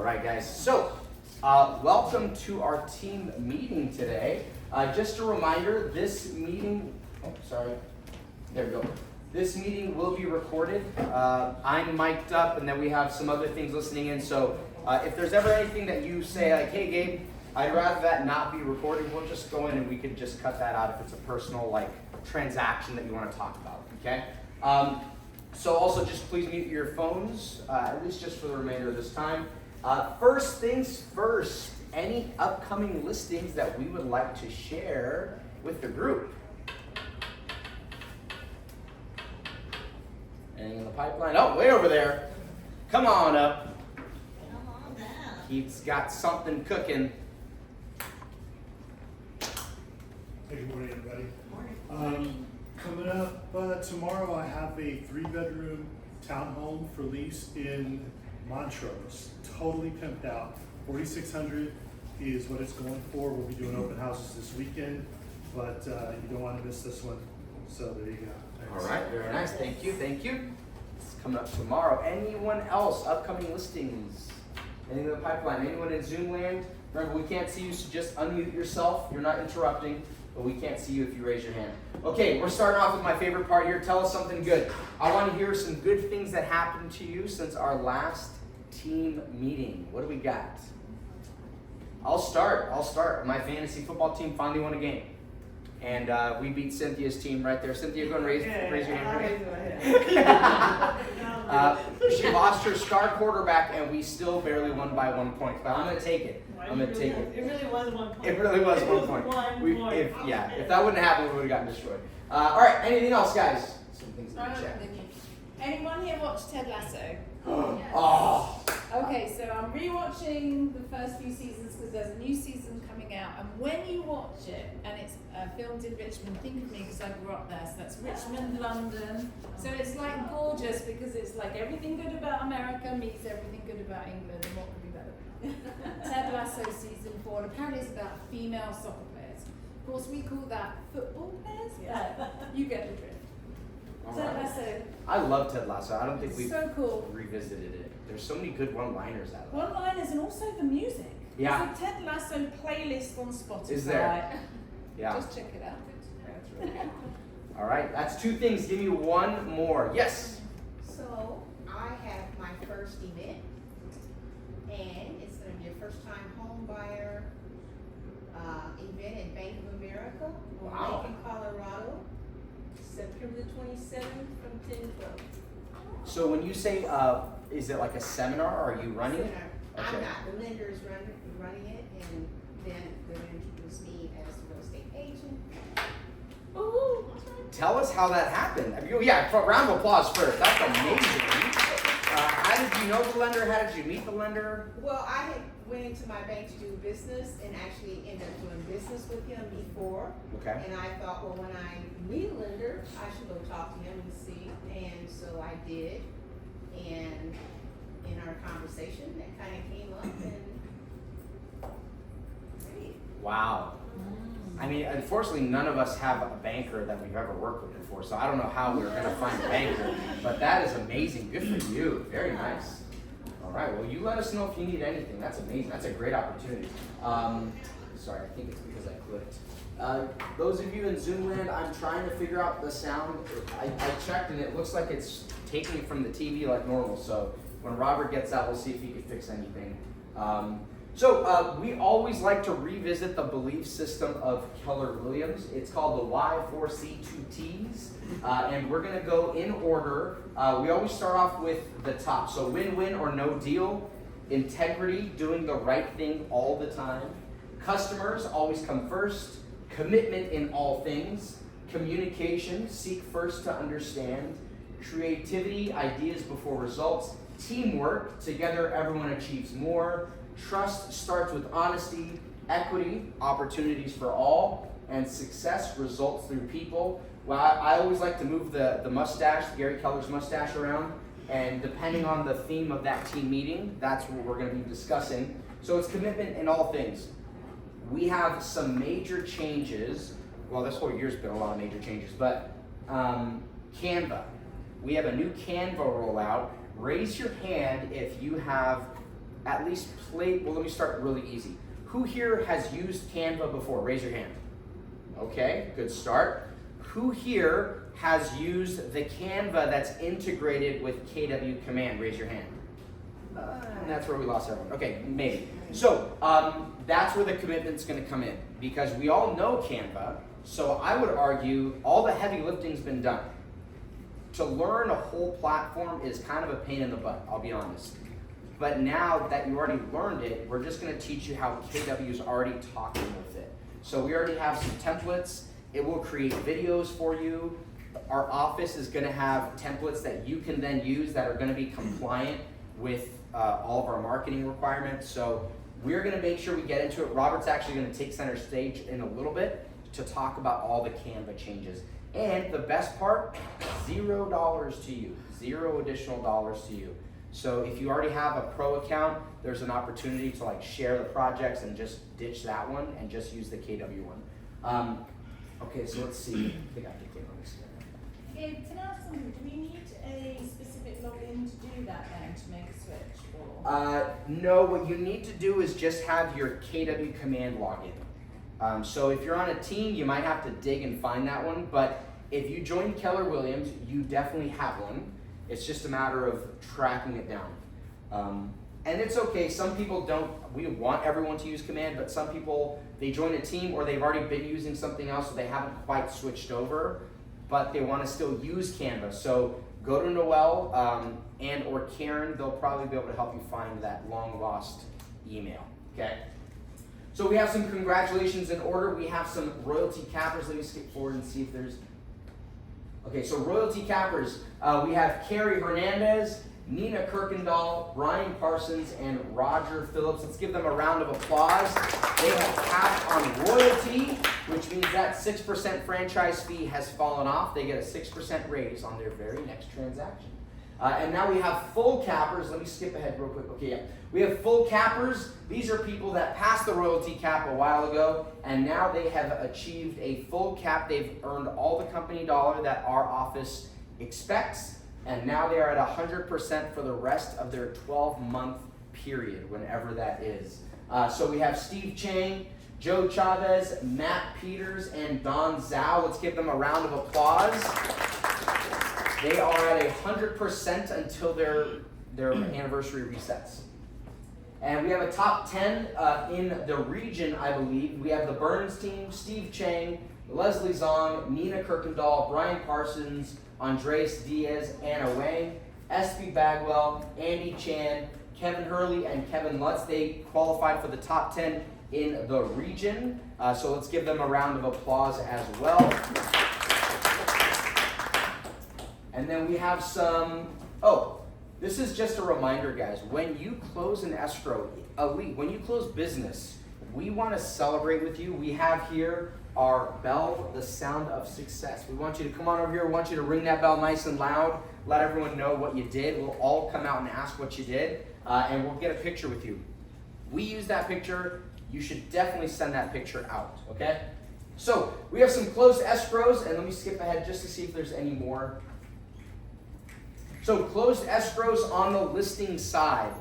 right, guys. So, welcome to our team meeting today. Just a reminder, this meeting, there we go. This meeting will be recorded. I'm mic'd up, and then we have some other things listening in. So, if there's ever anything that you say, like, hey, Gabe, I'd rather that not be recorded, we'll just go in and we could just cut that out if it's a personal, like, transaction that you want to talk about, okay? So also just please mute your phones, at least just for the remainder of this time. First things first, any upcoming listings that we would like to share with the group? Anything in the pipeline? Oh, way over there. Come on up. Come on down. He's got something cooking. Hey, good morning, everybody. Morning. Coming up tomorrow, I have a 3-bedroom townhome for lease in Montrose. Totally pimped out. $4,600 is what it's going for. We'll be doing open houses this weekend, but you don't want to miss this one. So there you go. Thanks. All right, very nice. Thank you, thank you. It's coming up tomorrow. Anyone else? Upcoming listings? Anything in the pipeline? Anyone in Zoom land? Remember, we can't see you, so just unmute yourself. You're not interrupting, but we can't see you if you raise your hand. Okay, we're starting off with my favorite part here. Tell us something good. I want to hear some good things that happened to you since our last team meeting. What do we got? I'll start. My fantasy football team finally won a game. And we beat Cynthia's team right there. Cynthia, go and raise your hand for me. She lost her star quarterback, and we still barely won by 1 point. But I'm going to take it. I'm going to take it. It really was 1 point. It really was 1 point. If that wouldn't happen, we would have gotten destroyed. All right, anything else, guys? Some things in the chat. Anyone here watch Ted Lasso? Oh. Okay, so I'm rewatching the first few seasons because there's a new season coming out. And when you watch it, and it's filmed in Richmond, think of me because I grew up there. So that's Richmond, London. So it's like gorgeous because it's like everything good about America meets everything good about England, and what could be better? Ted Lasso season 4, and apparently it's about female soccer players. Of course, we call that football players. But you get the drift. All Ted right. Lasso. I love Ted Lasso. I don't think we've So cool. revisited it. There's so many good one-liners out of it. One-liners and also the music. Yeah. There's a Ted Lasso playlist on Spotify. Is there? Yeah. Just check it out. That's really good. All right, that's 2 things. Give me one more. Yes. So I have my first event, and it's going to be a first-time home buyer event at Bank of America, Wow. Macon, Colorado, September the 27th from 10 to 12. So when you say, is it like a seminar, or are you running it? I'm Okay. not. The lender is running it, and then they'll introduce me as the real estate agent. Ooh. Tell us how that happened. I mean, yeah, round of applause first. That's amazing. How did you know the lender? How did you meet the lender? Well, I had went into my bank to do business and actually ended up doing business with him before. Okay. And I thought, well, when I meet a lender, I should go talk to him and see. And so I did. And in our conversation, that kind of came up and great. Wow. I mean, unfortunately, none of us have a banker that we've ever worked with before, so I don't know how we were going to find a banker, but that is amazing. Good for you. Very nice. All right, well, you let us know if you need anything. That's amazing. That's a great opportunity. Sorry, I think it's because I clicked. Those of you in Zoom land, I'm trying to figure out the sound. I checked, and it looks like it's taking it from the TV like normal, so when Robert gets out, we'll see if he can fix anything. So we always like to revisit the belief system of Keller Williams. It's called the Y4C2Ts, and we're going to go in order. We always start off with the top. So win-win or no deal, integrity, doing the right thing all the time, customers always come first, commitment in all things, communication, seek first to understand, creativity, ideas before results, teamwork, together everyone achieves more, trust starts with honesty, equity, opportunities for all, and success results through people. Well, I always like to move the mustache, Gary Keller's mustache around, and depending on the theme of that team meeting, that's what we're going to be discussing. So it's commitment in all things. We have some major changes. Well, this whole year's been a lot of major changes, but Canva. We have a new Canva rollout. Raise your hand if you have at least played, well, let me start really easy. Who here has used Canva before? Raise your hand. Okay, good start. Who here has used the Canva that's integrated with KW Command? Raise your hand. And that's where we lost everyone. Okay, maybe. So that's where the commitment's going to come in, because we all know Canva. So I would argue all the heavy lifting's been done. To learn a whole platform is kind of a pain in the butt, I'll be honest. But now that you already learned it, we're just going to teach you how KW is already talking with it. So we already have some templates. It will create videos for you. Our office is going to have templates that you can then use that are going to be compliant with all of our marketing requirements. So we're going to make sure we get into it. Robert's actually going to take center stage in a little bit to talk about all the Canva changes. And the best part, $0 to you, $0 additional dollars to you. So if you already have a pro account, there's an opportunity to like share the projects and just ditch that one and just use the KW one. Okay, so let's see. I think I have to click on this here. Can I ask something? Do we need a specific login to do that then, to make a switch? Or? No, what you need to do is just have your KW Command login. So if you're on a team, you might have to dig and find that one, but if you join Keller Williams, you definitely have one. It's just a matter of tracking it down. And it's okay, some people don't, we want everyone to use Command, but some people, they join a team or they've already been using something else, so they haven't quite switched over, but they want to still use Canva. So go to Noelle and or Karen, they'll probably be able to help you find that long lost email, okay? So we have some congratulations in order. We have some royalty cappers. Let me skip forward and see if there's, okay, so royalty cappers. We have Carrie Hernandez, Nina Kirkendall, Brian Parsons, and Roger Phillips. Let's give them a round of applause. They have capped on royalty, which means that 6% franchise fee has fallen off. They get a 6% raise on their very next transaction. And now we have full cappers. Let me skip ahead real quick. Okay, yeah. We have full cappers. These are people that passed the royalty cap a while ago, and now they have achieved a full cap. They've earned all the company dollar that our office expects, and now they are at 100% for the rest of their 12-month period, whenever that is. So we have Steve Chang, Joe Chavez, Matt Peters, and Don Zhao. Let's give them a round of applause. They are at 100% until their anniversary resets. And we have a top 10 in the region, I believe. We have the Burns team, Steve Chang, Leslie Zong, Nina Kirkendall, Brian Parsons, Andres Diaz, Anna Wang, SB Bagwell, Andy Chan, Kevin Hurley, and Kevin Lutz. They qualified for the top 10 in the region. So let's give them a round of applause as well. And then we have some, this is just a reminder, guys. When you close an escrow, when you close business, we want to celebrate with you. We have here our bell, the sound of success. We want you to come on over here. We want you to ring that bell nice and loud. Let everyone know what you did. We'll all come out and ask what you did, and we'll get a picture with you. We use that picture. You should definitely send that picture out, okay? So we have some closed escrows, and let me skip ahead just to see if there's any more. So closed escrows on the listing side.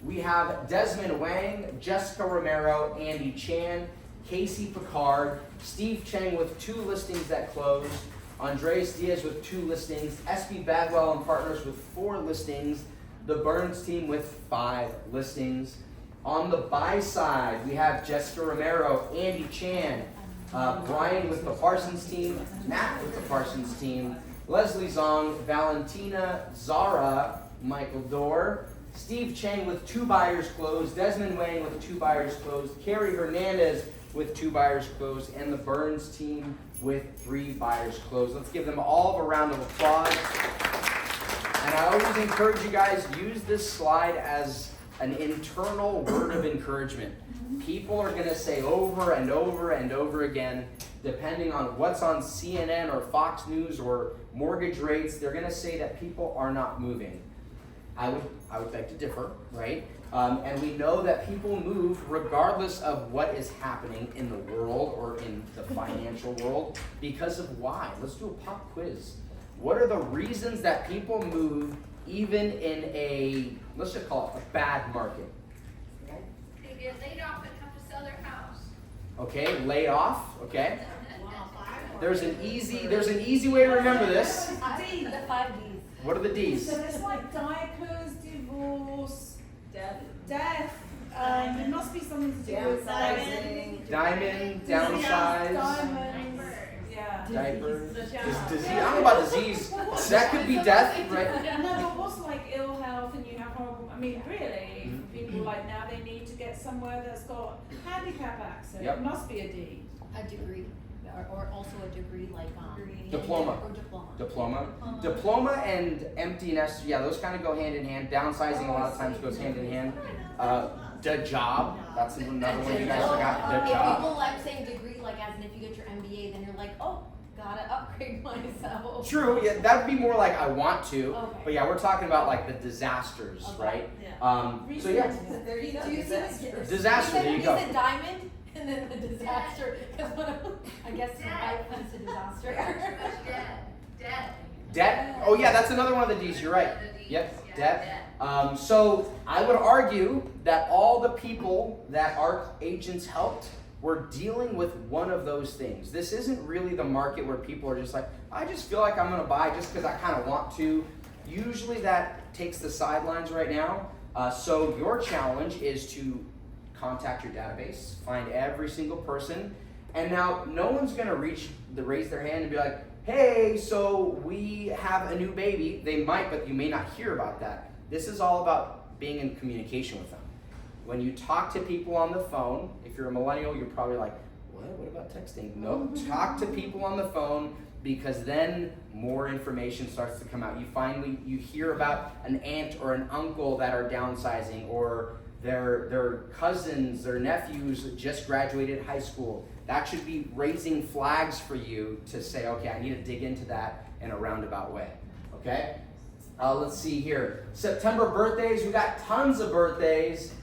We have Desmond Wang, Jessica Romero, Andy Chan, Casey Picard, Steve Chang with 2 listings that closed, Andres Diaz with 2 listings, SB Bagwell and Partners with 4 listings, the Burns team with 5 listings. On the buy side, we have Jessica Romero, Andy Chan, Brian with the Parsons team, Matt with the Parsons team, Leslie Zong, Valentina Zara, Michael Dorr, Steve Chang with 2 buyers closed, Desmond Wang with 2 buyers closed, Carrie Hernandez with 2 buyers closed, and the Burns team with 3 buyers closed. Let's give them all a round of applause. And I always encourage you guys, use this slide as an internal word of encouragement. People are going to say over and over and over again, depending on what's on CNN or Fox News or mortgage rates, they're going to say that people are not moving. I would beg to differ, right? And we know that people move regardless of what is happening in the world or in the financial world because of why. Let's do a pop quiz. What are the reasons that people move even in a, let's just call it a bad market? Okay, laid off, okay? Wow, 5 There's an easy way to remember this. The 5 Ds. What are the D's? So it's like diapers, divorce, Death. death. It must be something to do with Downsizing. Diamond, diamonds, downsize, yeah. diapers. Disease. Disease. I don't know about disease. That could be death, right? No, but what's like ill health and you have horrible, I mean, really, Mhm. people like now they need to get somewhere that's got handicap access. Yep. It must be a D. A degree, or also a degree like, Diploma. Or diploma. Diploma. Diploma and empty nest, yeah, those kind of go hand in hand. Downsizing a lot of times goes hand in hand. The job, that's another one you guys forgot. The If job. people like saying degree, like as in if you get your MBA, then you're like, oh, gotta upgrade myself. True, yeah, that would be more like I want to. Okay. But yeah, we're talking about like the disasters, Okay. right? Yeah. So yeah, There you go. Do you see Disaster. Disaster, there you go. You said diamond, and then the disaster, because I guess the life is a disaster. debt. Oh yeah, that's another one of the D's. You're right. Yep, debt. So I would argue that all the people that our agents helped were dealing with one of those things. This isn't really the market where people are just like, I just feel like I'm gonna buy just because I kind of want to. Usually that takes the sidelines right now. So your challenge is to contact your database, find every single person, and now no one's gonna raise their hand and be like, hey, so we have a new baby. They might, but you may not hear about that. This is all about being in communication with them. When you talk to people on the phone, if you're a millennial, you're probably like, what about texting? No, talk to people on the phone, because then more information starts to come out. You hear about an aunt or an uncle that are downsizing, or their cousins, their nephews just graduated high school. That should be raising flags for you to say, okay, I need to dig into that in a roundabout way, okay? Let's see here. September birthdays, we got tons of birthdays.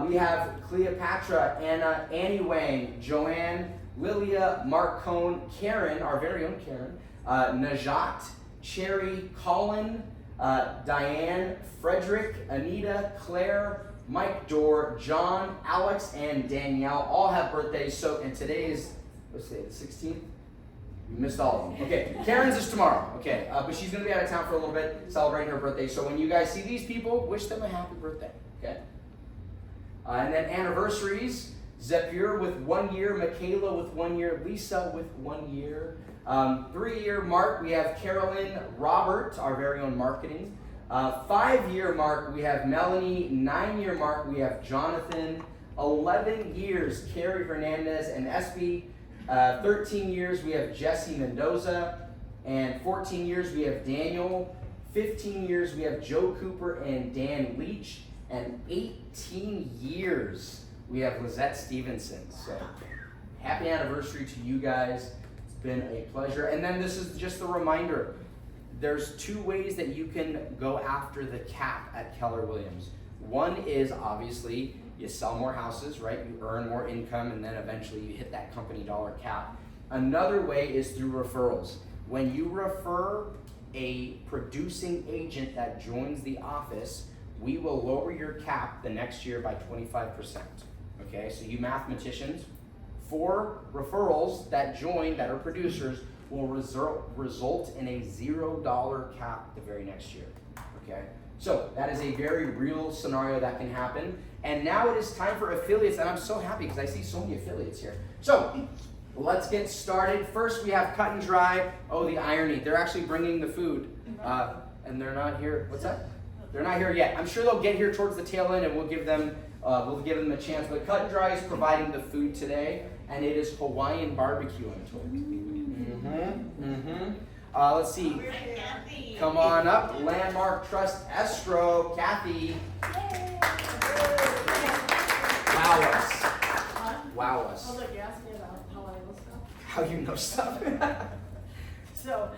We have Cleopatra, Anna, Annie Wang, Joanne, Lilia, Mark Cohn, Karen, our very own Karen, Najat, Cherry, Colin, Diane, Frederick, Anita, Claire, Mike Dorr, John, Alex, and Danielle all have birthdays. So, and today is, let's say, the 16th? We missed all of them. Okay, Karen's is tomorrow. Okay, but she's going to be out of town for a little bit, celebrating her birthday. So when you guys see these people, wish them a happy birthday. Okay? And then anniversaries, Zephyr with 1 year, Michaela with 1 year, Lisa with 1 year. 3-year mark, we have Carolyn Robert, our very own marketing. 5-year mark, we have Melanie. 9-year mark, we have Jonathan. 11 years, Carrie Hernandez and Espy. 13 years, we have Jesse Mendoza. And 14 years, we have Daniel. 15 years, we have Joe Cooper and Dan Leach. And 18 years, we have Lizette Stevenson. So, happy anniversary to you guys. It's been a pleasure. And then this is just a reminder. There's 2 ways that you can go after the cap at Keller Williams. One is obviously you sell more houses, right? You earn more income, and then eventually you hit that company dollar cap. Another way is through referrals. When you refer a producing agent that joins the office, we will lower your cap the next year by 25%. Okay, so you mathematicians, 4 referrals that join that are producers will result in a $0 cap the very next year. Okay, so that is a very real scenario that can happen. And now it is time for affiliates, and I'm so happy because I see so many affiliates here. So let's get started. First, we have Cut and Dry. Oh, the irony. They're actually bringing the food, and they're not here. What's that? They're not here yet. I'm sure they'll get here towards the tail end, and we'll give them a chance. But Cut and Dry is providing the food today, and it is Hawaiian barbecue. Let's see. Come on up. Landmark Trust Escrow. Kathy. Wow us. Wow us. Oh, look, you asked me about how I know stuff. How you know stuff. So,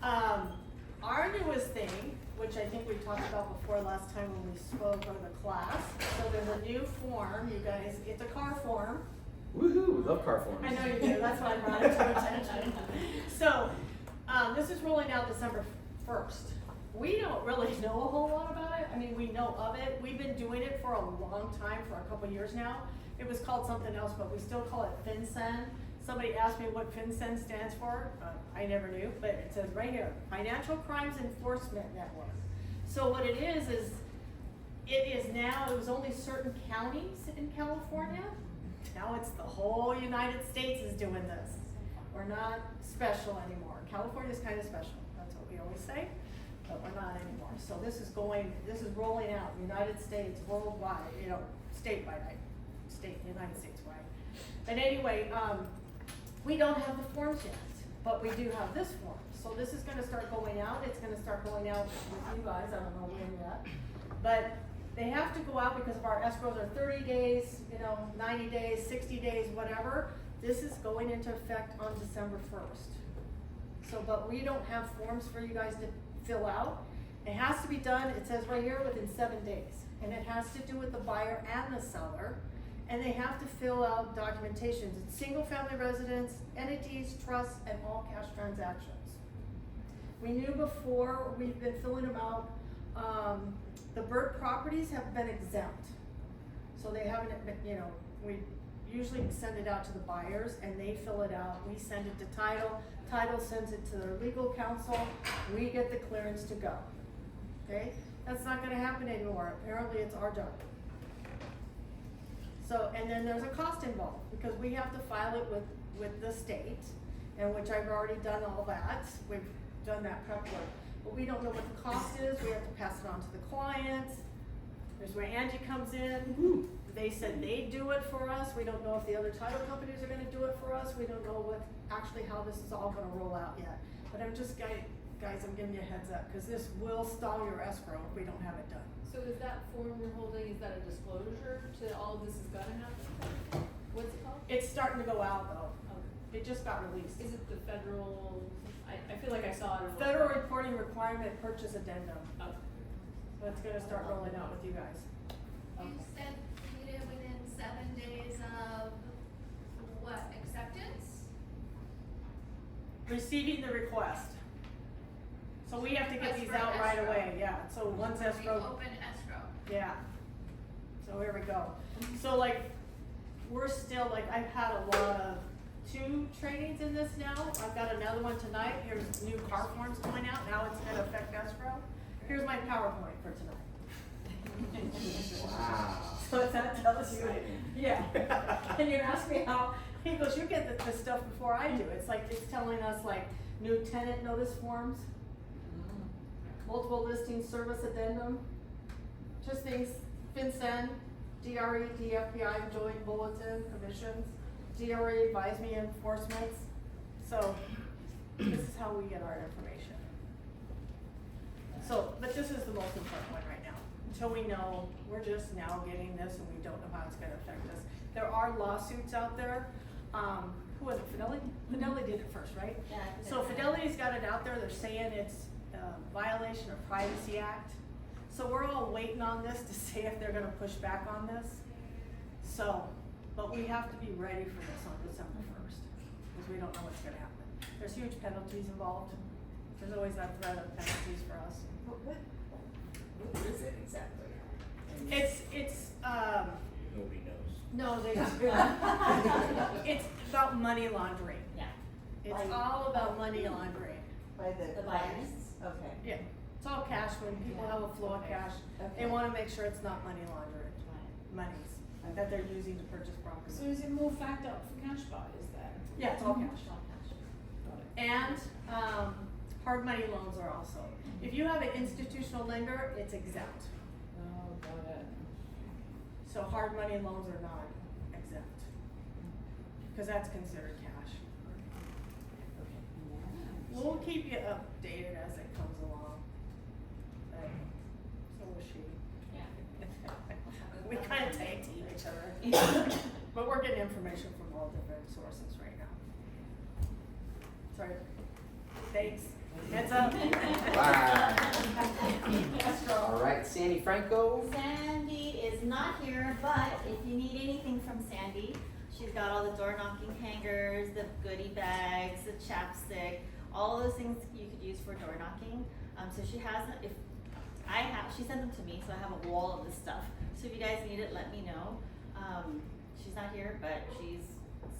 our newest thing, which I think we talked about before last time when we spoke on the class. So there's a new form, you guys, it's a car form. Woohoo, love car forms. I know you do, that's why I brought it to attention. So, this is rolling out December 1st. we don't really know a whole lot about it. I mean, we know of it. We've been doing it for a long time, for a couple years now. It was called something else, but we still call it FinCEN. Somebody asked me what FinCEN stands for. I never knew, but it says right here, Financial Crimes Enforcement Network. So what it is now, it was only certain counties in California. Now it's the whole United States is doing this. We're not special anymore. California's kind of special, that's what we always say, but we're not anymore. So this is rolling out, United States, worldwide, statewide, United States wide. But anyway, we don't have the forms yet, but we do have this form. So this is gonna start going out, it's gonna start going out with you guys, I don't know when yet. But they have to go out because of our escrows are 30 days, 90 days, 60 days, whatever. This is going into effect on December 1st. So, but we don't have forms for you guys to fill out. It has to be done, it says right here, within 7 days. And it has to do with the buyer and the seller. And they have to fill out documentations. It's single family residence, entities, trusts, and all cash transactions. We knew before, we've been filling them out. The Burt properties have been exempt. So they haven't, we usually send it out to the buyers and they fill it out. We send it to title. Title sends it to their legal counsel. We get the clearance to go. Okay? That's not gonna happen anymore. Apparently it's our job. So, and then there's a cost involved because we have to file it with the state, and which I've already done all that. We've done that prep work. But we don't know what the cost is. We have to pass it on to the clients. There's where Angie comes in. They said they'd do it for us. We don't know if the other title companies are gonna do it for us. We don't know how this is all gonna roll out yet. But I'm just, guys, I'm giving you a heads up, cause this will stall your escrow if we don't have it done. So is that form you're holding, is that a disclosure to all of this is gonna happen? What's it called? It's starting to go out though. Okay. It just got released. Is it the federal, I feel like I saw it. Federal reporting requirement purchase addendum. Okay. That's gonna start rolling out with you guys. You said you did it within 7 days of what, acceptance? Receiving the request. So we have to get Request these for out right escrow. away, yeah, so once We escrow, open escrow. yeah. So here we go. So like, we're still, like, I've had a lot of 2 trainings in this now. I've got another one tonight. Here's new car forms going out. Now it's gonna affect escrow. Here's my PowerPoint for tonight. Wow. So that tells you, yeah. And you ask me how, he goes, you get the stuff before I do. It's like, it's telling us like new tenant notice forms, multiple listing service addendum, just things, FinCEN, DRE, DFPI, joint bulletin, commissions, DRE, advise me enforcements. So this is how we get our information. So, but this is the most important one right now. Until we know, we're just now getting this and we don't know how it's gonna affect us. There are lawsuits out there. Who was it, Fidelity? Fidelity did it first, right? Yeah, I think So that's right. Fidelity's got it out there, they're saying it's a violation of Privacy Act. So we're all waiting on this to see if they're gonna push back on this. So, but we have to be ready for this on December 1st, because we don't know what's gonna happen. There's huge penalties involved. There's always that threat of penalties for us. What is it exactly? It's, Nobody knows. no, they it's about money laundering. Yeah. It's all about money laundering. By The the buyers. clients? Okay. Yeah, it's all cash when people have a flow of cash. They Okay. wanna make sure it's not money laundering, monies that they're using to purchase property. So is it more fact up for cash buyers then? Yeah, it's all cash. Got it. And, hard money loans are also. If you have an institutional lender, it's exempt. Oh, got it. So hard money loans are not exempt. Cause that's considered cash. We'll keep you updated as it comes along. But, so will she. We kinda tag team each other. But we're getting information from all different sources right now. Sorry. Thanks. Heads up. All right, Sandy Franco. Sandy is not here, but if you need anything from Sandy, she's got all the door knocking hangers, the goodie bags, the chapstick, all those things you could use for door knocking. So she has, she sent them to me, so I have a wall of this stuff. So if you guys need it, let me know. She's not here, but she's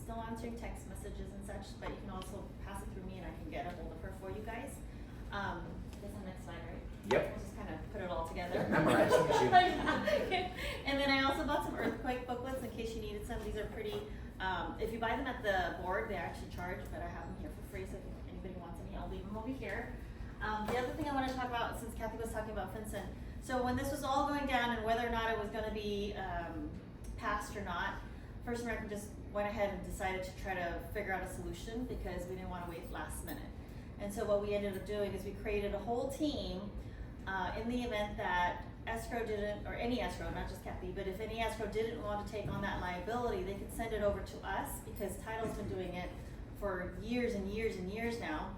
still answering text messages and such, but you can also pass it through me and I can get a hold of her for you guys. This is the next slide, right? Yep. We'll just kind of put it all together. Yeah, memorize it. And then I also bought some earthquake booklets in case you needed some. These are pretty, if you buy them at the board, they actually charge, but I have them here for free, so if anybody wants any, I'll leave them over here. The other thing I want to talk about, since Kathy was talking about FinCEN, so when this was all going down and whether or not it was going to be passed or not, First American just went ahead and decided to try to figure out a solution because we didn't want to wait last minute. And so what we ended up doing is we created a whole team in the event that escrow didn't, or any escrow, not just Kathy, but if any escrow didn't want to take on that liability, they could send it over to us because Title's been doing it for years and years and years now.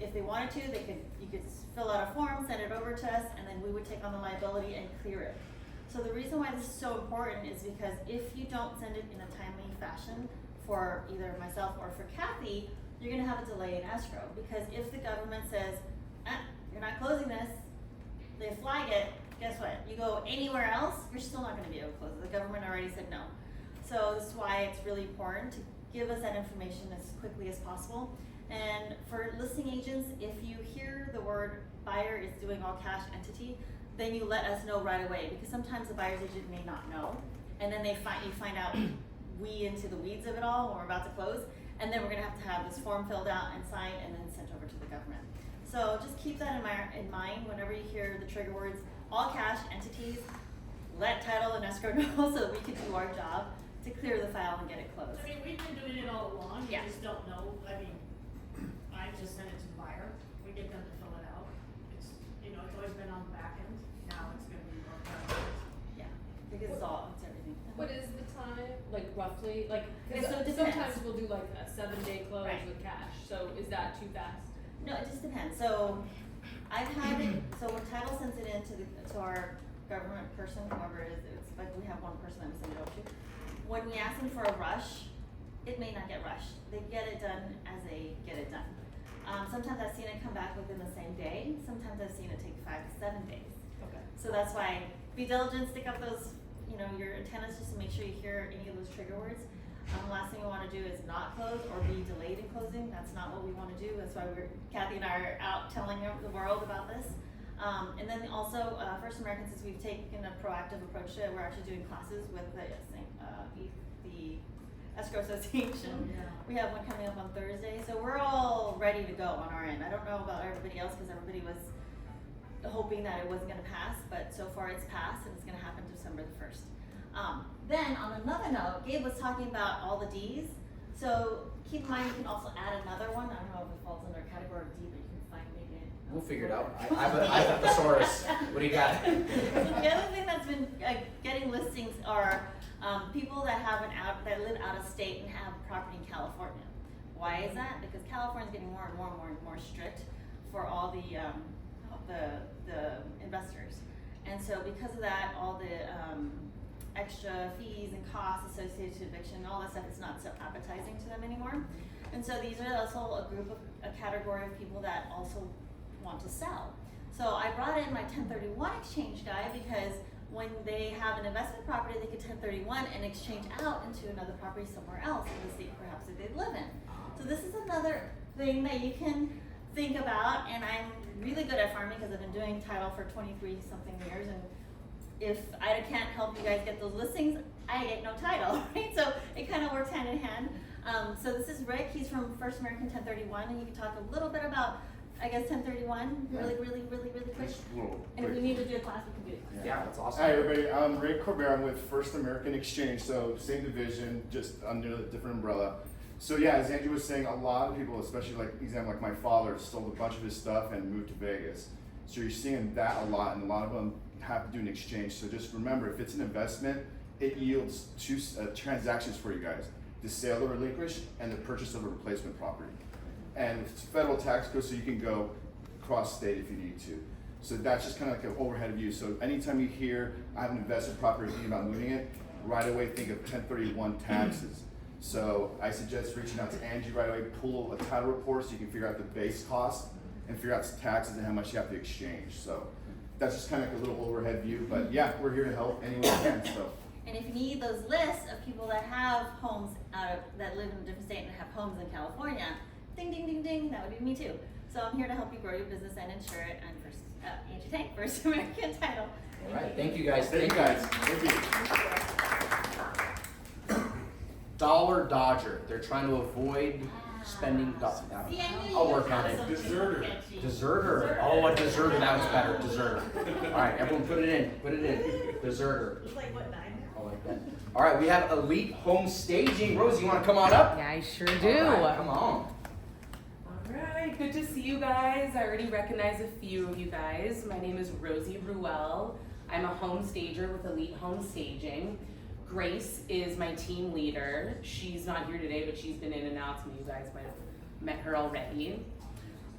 If they wanted to, you could fill out a form, send it over to us, and then we would take on the liability and clear it. So the reason why this is so important is because if you don't send it in a timely fashion for either myself or for Kathy, you're gonna have a delay in escrow. Because if the government says, you're not closing this, they flag it, guess what? You go anywhere else, you're still not gonna be able to close it. The government already said no. So this is why it's really important to give us that information as quickly as possible. And for listing agents, if you hear the word buyer is doing all cash entity, then you let us know right away, because sometimes the buyer's agent may not know, and then you find out we into the weeds of it all when we're about to close, and then we're gonna have to have this form filled out and signed and then sent over to the government. So just keep that in mind whenever you hear the trigger words, all cash entities, let title and escrow know so that we can do our job to clear the file and get it closed. I mean, we've been doing it all along, you Yeah. just don't know, I mean, I just send it to the buyer, we get them to fill it out. It's, it's always been on the back end, now it's gonna be more front end. Yeah, because it's everything. What is the time, like roughly, like, Okay, so it depends. sometimes we'll do like a 7-day close Right. with cash, so is that too fast? No, it just depends. So I've had it, so when title sends it in to our government person, whoever it is, it's like we have one person that we send it over to. When we ask them for a rush, it may not get rushed. They get it done as they get it done. Sometimes I've seen it come back within the same day. Sometimes I've seen it take 5 to 7 days. Okay. So that's why be diligent, stick up those, your antennas just to make sure you hear any of those trigger words. The last thing we want to do is not close or be delayed in closing. That's not what we want to do. That's why Kathy and I are out telling the world about this. And then also, First American, since we've taken a proactive approach to it, we're actually doing classes with the Escrow Association. Yeah. We have one coming up on Thursday, so we're all ready to go on our end. I don't know about everybody else because everybody was hoping that it wasn't going to pass, but so far it's passed and it's going to happen December the 1st. Then on another note, Gabe was talking about all the Ds. So keep in mind you can also add another one. I don't know if it falls under category D, but you can find maybe. We'll figure it out. I have a thesaurus. What do you got? The other thing that's been getting listings are people that that live out of state and have property in California. Why is that? Because California is getting more and more and more and more strict for all the investors, and so because of that, all the extra fees and costs associated to eviction, all that stuff is not so appetizing to them anymore. And so these are also a category of people that also want to sell. So I brought in my 1031 exchange guy because when they have an investment property, they could 1031 and exchange out into another property somewhere else in the state perhaps that they live in. So this is another thing that you can think about, and I'm really good at farming because I've been doing title for 23 something years, and if I can't help you guys get those listings, I get no title, right? So it kind of works hand in hand. So this is Rick, he's from First American 1031, and you can talk a little bit about, I guess, 1031, really quick. And if we need to do a class, we can do it. Yeah, that's awesome. Hi everybody, I'm Ray Corbett. I'm with First American Exchange, so same division, just under a different umbrella. So yeah, as Andrew was saying, a lot of people, especially like my father, stole a bunch of his stuff and moved to Vegas. So you're seeing that a lot, and a lot of them have to do an exchange. So just remember, if it's an investment, it yields 2 transactions for you guys: the sale or relinquish and the purchase of a replacement property. And it's federal tax code, so you can go cross state if you need to. So that's just kind of like an overhead view. So anytime you hear I have an invested property thinking about moving it, right away think of 1031 taxes. So I suggest reaching out to Angie right away, pull a title report so you can figure out the base cost and figure out taxes and how much you have to exchange. So that's just kind of like a little overhead view, but yeah, we're here to help anyone we can, so. And if you need those lists of people that have homes that live in a different state and have homes in California, ding, ding, ding, ding, that would be me too. So I'm here to help you grow your business and insure it. And first, Angie Tank, First American Title. All right, thank you guys. Thank you guys. Thank you. Dollar Dodger. They're trying to avoid spending dollars. See, I knew you I'll work would on have it. something Deserter. sketchy. Deserter. Oh, a deserter. That was better. Deserter. All right, everyone, put it in. Put it in. Deserter. It's like what, 9? I like that. All right, we have Elite Home Staging. Rosie, you want to come on up? Yeah, I sure All do. right, come on. Alright, good to see you guys. I already recognize a few of you guys. My name is Rosie Ruel. I'm a home stager with Elite Home Staging. Grace is my team leader. She's not here today, but she's been in and out, so you guys might have met her already.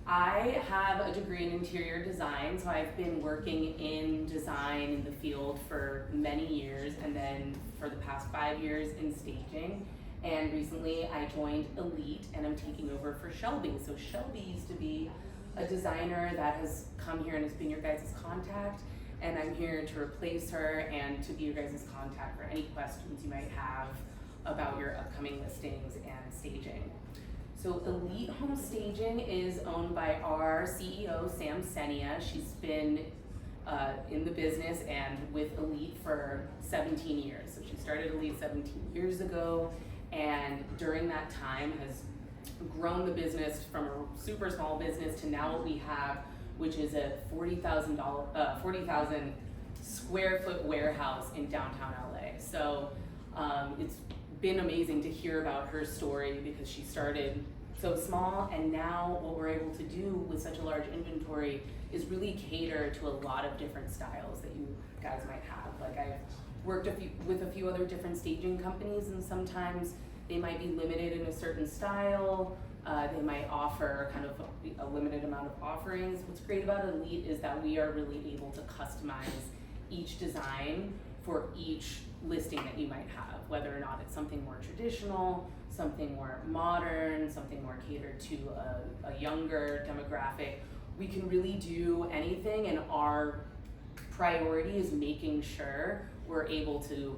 I have a degree in interior design, so I've been working in design in the field for many years, and then for the past 5 years in staging. And recently I joined Elite and I'm taking over for Shelby. So Shelby used to be a designer that has come here and has been your guys' contact. And I'm here to replace her and to be your guys' contact for any questions you might have about your upcoming listings and staging. So Elite Home Staging is owned by our CEO, Sam Senia. She's been in the business and with Elite for 17 years. So she started Elite 17 years ago, and during that time has grown the business from a super small business to now what we have, which is a 40,000 square foot warehouse in downtown LA. So it's been amazing to hear about her story because she started so small, and now what we're able to do with such a large inventory is really cater to a lot of different styles that you guys might have. Like I've worked with a few other different staging companies, and sometimes they might be limited in a certain style. They might offer kind of a limited amount of offerings. What's great about Elite is that we are really able to customize each design for each listing that you might have, whether or not it's something more traditional, something more modern, something more catered to a younger demographic. We can really do anything, and our priority is making sure we're able to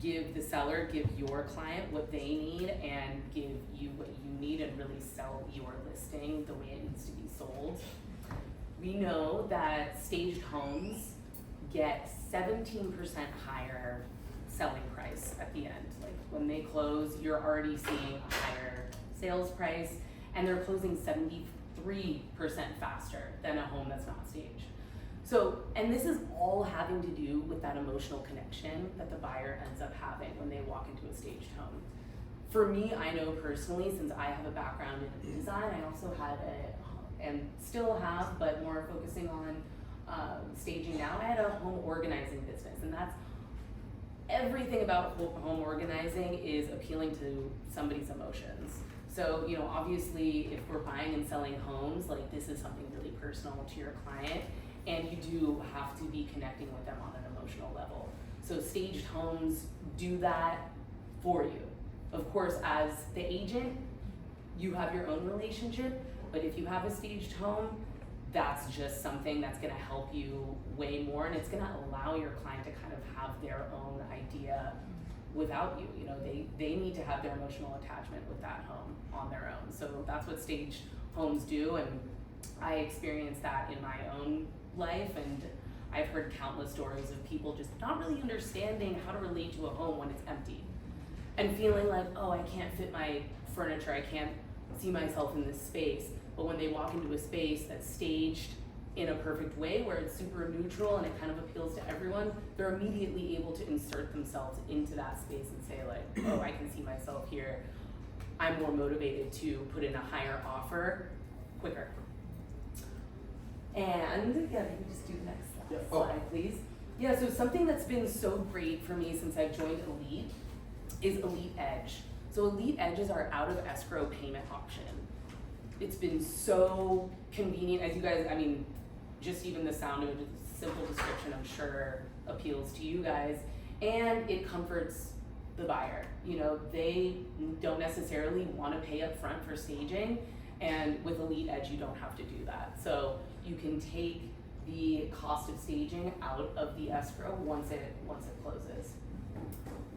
give the seller, give your client what they need, and give you what you need, and really sell your listing the way it needs to be sold. We know that staged homes get 17% higher selling price at the end. Like when they close, you're already seeing a higher sales price, and they're closing 73% faster than a home that's not staged. So, and this is all having to do with that emotional connection that the buyer ends up having when they walk into a staged home. For me, I know personally, since I have a background in design, I also had and still have, but more focusing on staging now, I had a home organizing business, and that's everything about home organizing is appealing to somebody's emotions. So, you know, obviously if we're buying and selling homes, like this is something really personal to your client, and you do have to be connecting with them on an emotional level. So staged homes do that for you. Of course, as the agent, you have your own relationship, but if you have a staged home, that's just something that's gonna help you way more, and it's gonna allow your client to kind of have their own idea without you. You know, they need to have their emotional attachment with that home on their own. So that's what staged homes do, and I experienced that in my own life, and I've heard countless stories of people just not really understanding how to relate to a home when it's empty, and feeling like, oh, I can't fit my furniture, I can't see myself in this space. But when they walk into a space that's staged in a perfect way, where it's super neutral and it kind of appeals to everyone, they're immediately able to insert themselves into that space and say like, oh, I can see myself here. I'm more motivated to put in a higher offer quicker. And yeah, can you just do the next slide, please? Yeah, so something that's been so great for me since I've joined Elite is Elite Edge. So Elite Edge is our out of escrow payment option. It's been so convenient, as you guys, I mean, just even the sound of it, a simple description, I'm sure appeals to you guys, and it comforts the buyer. You know, they don't necessarily want to pay up front for staging, And with Elite Edge, you don't have to do that. So you can take the cost of staging out of the escrow once it closes.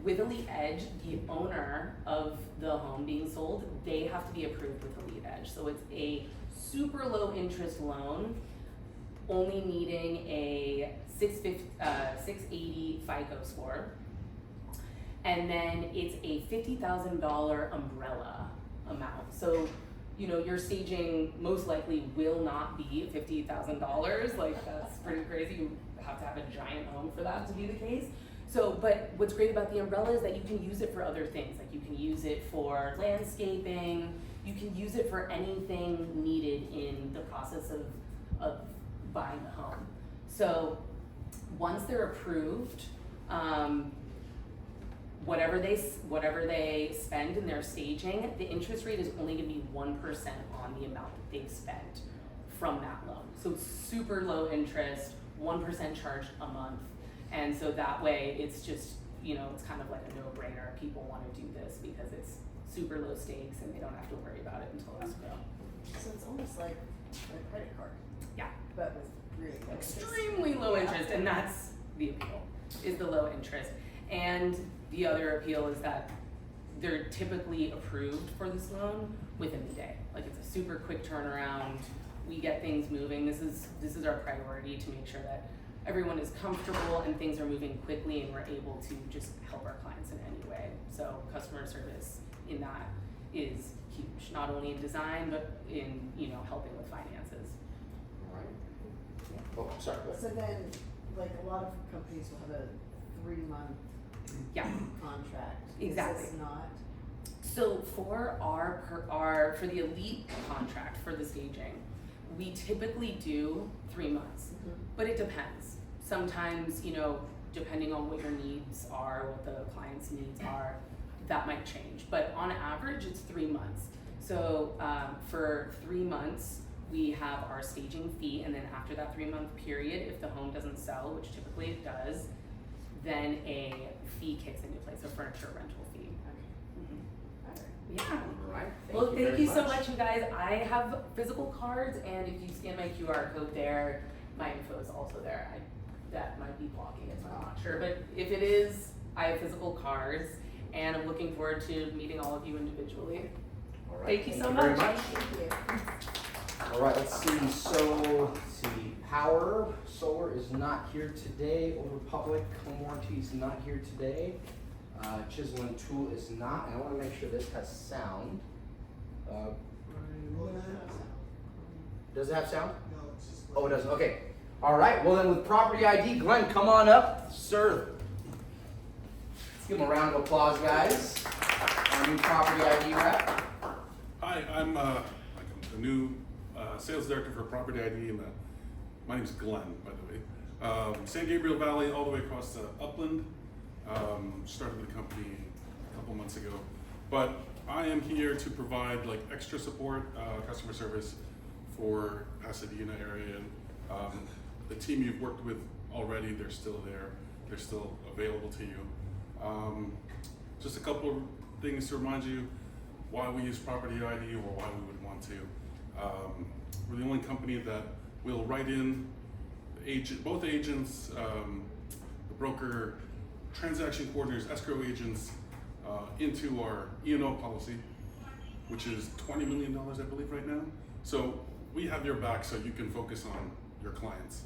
With Elite Edge, the owner of the home being sold, they have to be approved with Elite Edge. So it's a super low interest loan, only needing a 680 FICO score. And then it's a $50,000 umbrella amount. So, you know, your staging most likely will not be $50,000. Like, that's pretty crazy. You have to have a giant home for that to be the case. So, but what's great about the umbrella is that you can use it for other things. Like, you can use it for landscaping. You can use it for anything needed in the process of buying the home. So, once they're approved, whatever they spend in their staging, the interest rate is only gonna be 1% on the amount that they've spent from that loan. So it's super low interest, 1% charged a month. And so that way it's just, you know, it's kind of like a no-brainer. People wanna do this because it's super low stakes and they don't have to worry about it until escrow. So it's almost like a credit card, Yeah, but with really low interest. extremely low interest, and that's the appeal, is the low interest. And the other appeal is that they're typically approved for this loan within the day. Like, it's a super quick turnaround. We get things moving. This is our priority, to make sure that everyone is comfortable and things are moving quickly and we're able to just help our clients in any way. So customer service in that is huge, not only in design, but in, you know, helping with finances. All right. Oh, sorry, go ahead. So then, like, a lot of companies will have a 3-month Yeah. contract. Exactly. Is this not? So for for the Elite contract for the staging, we typically do 3 months, but it depends. Sometimes, you know, depending on what your needs are, what the client's needs are, that might change. But on average, it's 3 months. So for 3 months, we have our staging fee, and then after that 3-month period, if the home doesn't sell, which typically it does, then a fee kicks into place, a furniture rental fee. Yeah. All right. Well, thank very you so much, you guys. I have physical cards, and if you scan my QR code there, my info is also there. That might be blocking it, so I'm not sure. But if it is, I have physical cards, and I'm looking forward to meeting all of you individually. All right. Thank you so very much. Thank you. All right, let's see. So, let's see. Power Solar is not here today. Over Public Home Warranty is not here today. Chisel and Tool is not. And I want to make sure this has sound. Does it have sound? No, it's just. Oh, it doesn't. Okay. All right. Well, then with Property ID, Glenn, come on up, sir. Let's give him a round of applause, guys. Our new Property ID rep. Hi, I'm the new sales director for Property ID, and my name's Glenn, by the way. San Gabriel Valley, all the way across to Upland. Started with the company a couple months ago, but I am here to provide like extra support, customer service for Pasadena area. And the team you've worked with already, they're still there. They're still available to you. Just a couple of things to remind you why we use Property ID or why we would want to. We're the only company that will write in both agents, the broker, transaction coordinators, escrow agents, into our E&O policy, which is $20 million, I believe, right now. So we have your back so you can focus on your clients.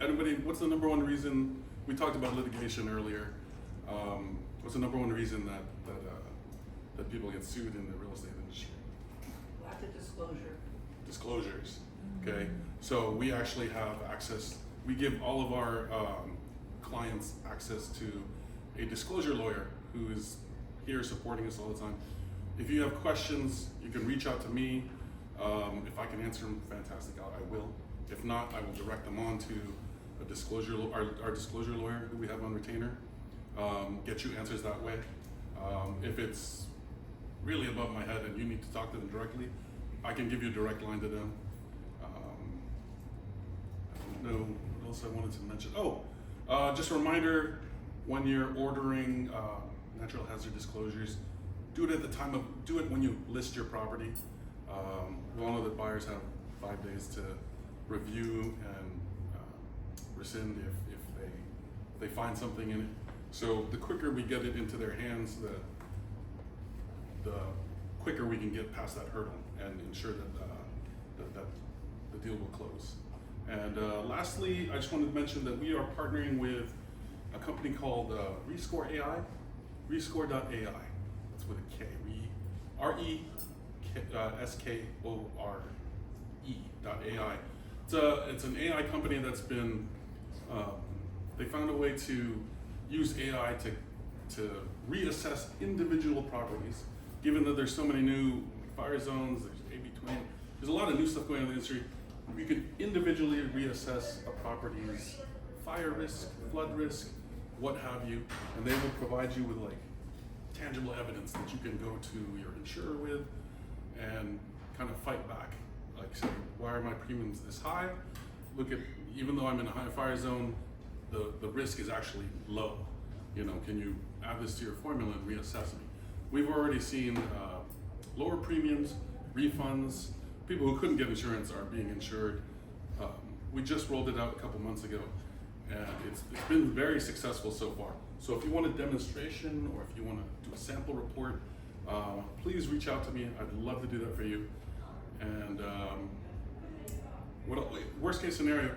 Anybody, what's the number one reason, we talked about litigation earlier, what's the number one reason that people get sued in the real estate industry? Lack of disclosure. Disclosures, okay? So we actually have access, we give all of our clients access to a disclosure lawyer who is here supporting us all the time. If you have questions, you can reach out to me. If I can answer them, fantastic, I will. If not, I will direct them on to a disclosure, our disclosure lawyer who we have on retainer. Get you answers that way. If it's really above my head and you need to talk to them directly, I can give you a direct line to them. I don't know what else I wanted to mention. Just a reminder, when you're ordering natural hazard disclosures, do it when you list your property. We all know that buyers have 5 days to review and rescind if they find something in it. So the quicker we get it into their hands, the quicker we can get past that hurdle and ensure that the deal will close. And lastly, I just wanted to mention that we are partnering with a company called Rescore AI, Rescore.ai. That's with a K. RESKORE.ai. It's an AI company that's been they found a way to use AI to reassess individual properties. Given that there's so many new fire zones, there's AB20, there's a lot of new stuff going on in the industry. We could individually reassess a property's fire risk, flood risk, what have you, and they will provide you with like tangible evidence that you can go to your insurer with and kind of fight back. Like say, why are my premiums this high? Look at, even though I'm in a high fire zone, the risk is actually low. You know, can you add this to your formula and reassess me? We've already seen lower premiums, refunds, people who couldn't get insurance are being insured. We just rolled it out a couple months ago, and it's been very successful so far. So if you want a demonstration or if you want to do a sample report, please reach out to me. I'd love to do that for you. And worst case scenario,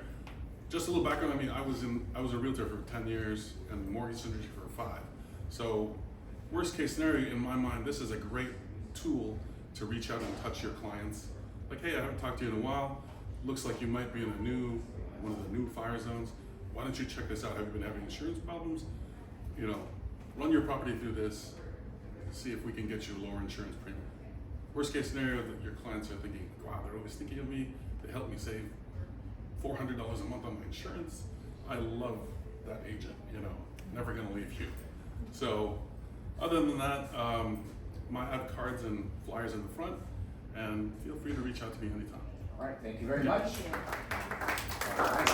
just a little background on me. I was a realtor for 10 years and mortgage syndicate for 5. So worst case scenario, in my mind, this is a great tool to reach out and touch your clients. Like, hey, I haven't talked to you in a while. Looks like you might be in one of the new fire zones. Why don't you check this out? Have you been having insurance problems? You know, run your property through this, see if we can get you a lower insurance premium. Worst case scenario, that your clients are thinking, wow, they're always thinking of me. They help me save $400 a month on my insurance. I love that agent, you know, never gonna leave you. So other than that, I have cards and flyers in the front, and feel free to reach out to me anytime. All right, thank you very much. All right.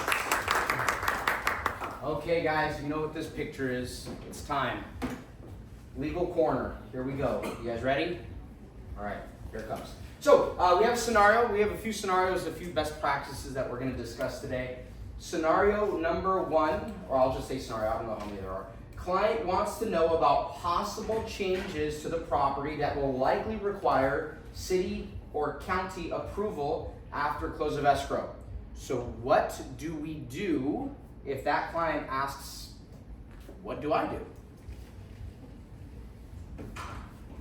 Okay, guys, you know what this picture is. It's time. Legal corner. Here we go. You guys ready? All right, here it comes. So we have a scenario. We have a few scenarios, a few best practices that we're going to discuss today. Scenario number 1, or I'll just say scenario. I don't know how many there are. Client wants to know about possible changes to the property that will likely require city or county approval after close of escrow. So what do we do if that client asks, what do I do?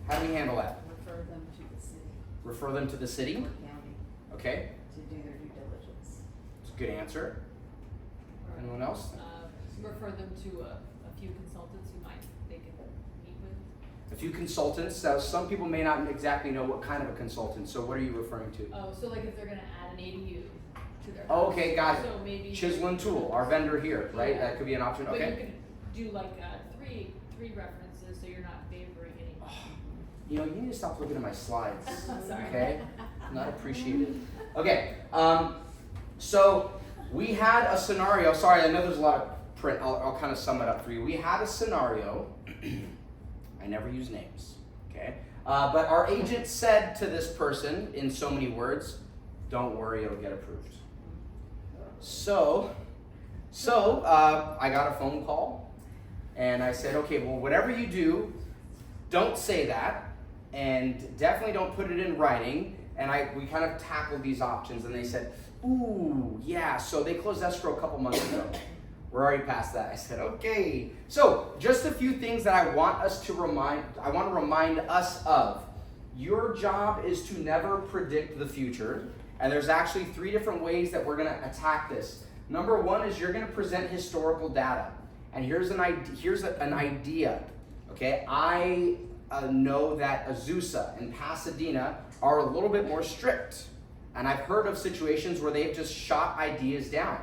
How do we handle that? Refer them to the city Refer them to the city? or county Okay, to do their due diligence. it's a good answer. Anyone else? Refer them to a few consultants who they can meet with. A few consultants. Some people may not exactly know what kind of a consultant, so what are you referring to? Oh, so like if they're gonna add an ADU to their house. Oh, okay, got it. So maybe. Chisholm Tool, our vendor here, right? Yeah. That could be an option, But you okay? could do like three references, so you're not favoring any. You know, you need to stop looking at my slides, Sorry. okay? Not appreciated. Okay, so we had a scenario, sorry, I know there's a lot of print, I'll kind of sum it up for you. We had a scenario, I never use names, okay? But our agent said to this person, in so many words, don't worry, it'll get approved. So I got a phone call, and I said, okay, well, whatever you do, don't say that, and definitely don't put it in writing. And we kind of tackled these options, and they said, ooh, yeah, so they closed escrow a couple months ago. We're already past that. I said, okay. So just a few things that I want to remind us of. Your job is to never predict the future, and there's actually 3 different ways that we're gonna attack this. Number 1 is you're gonna present historical data. And here's an idea, okay? I know that Azusa and Pasadena are a little bit more strict. And I've heard of situations where they've just shot ideas down.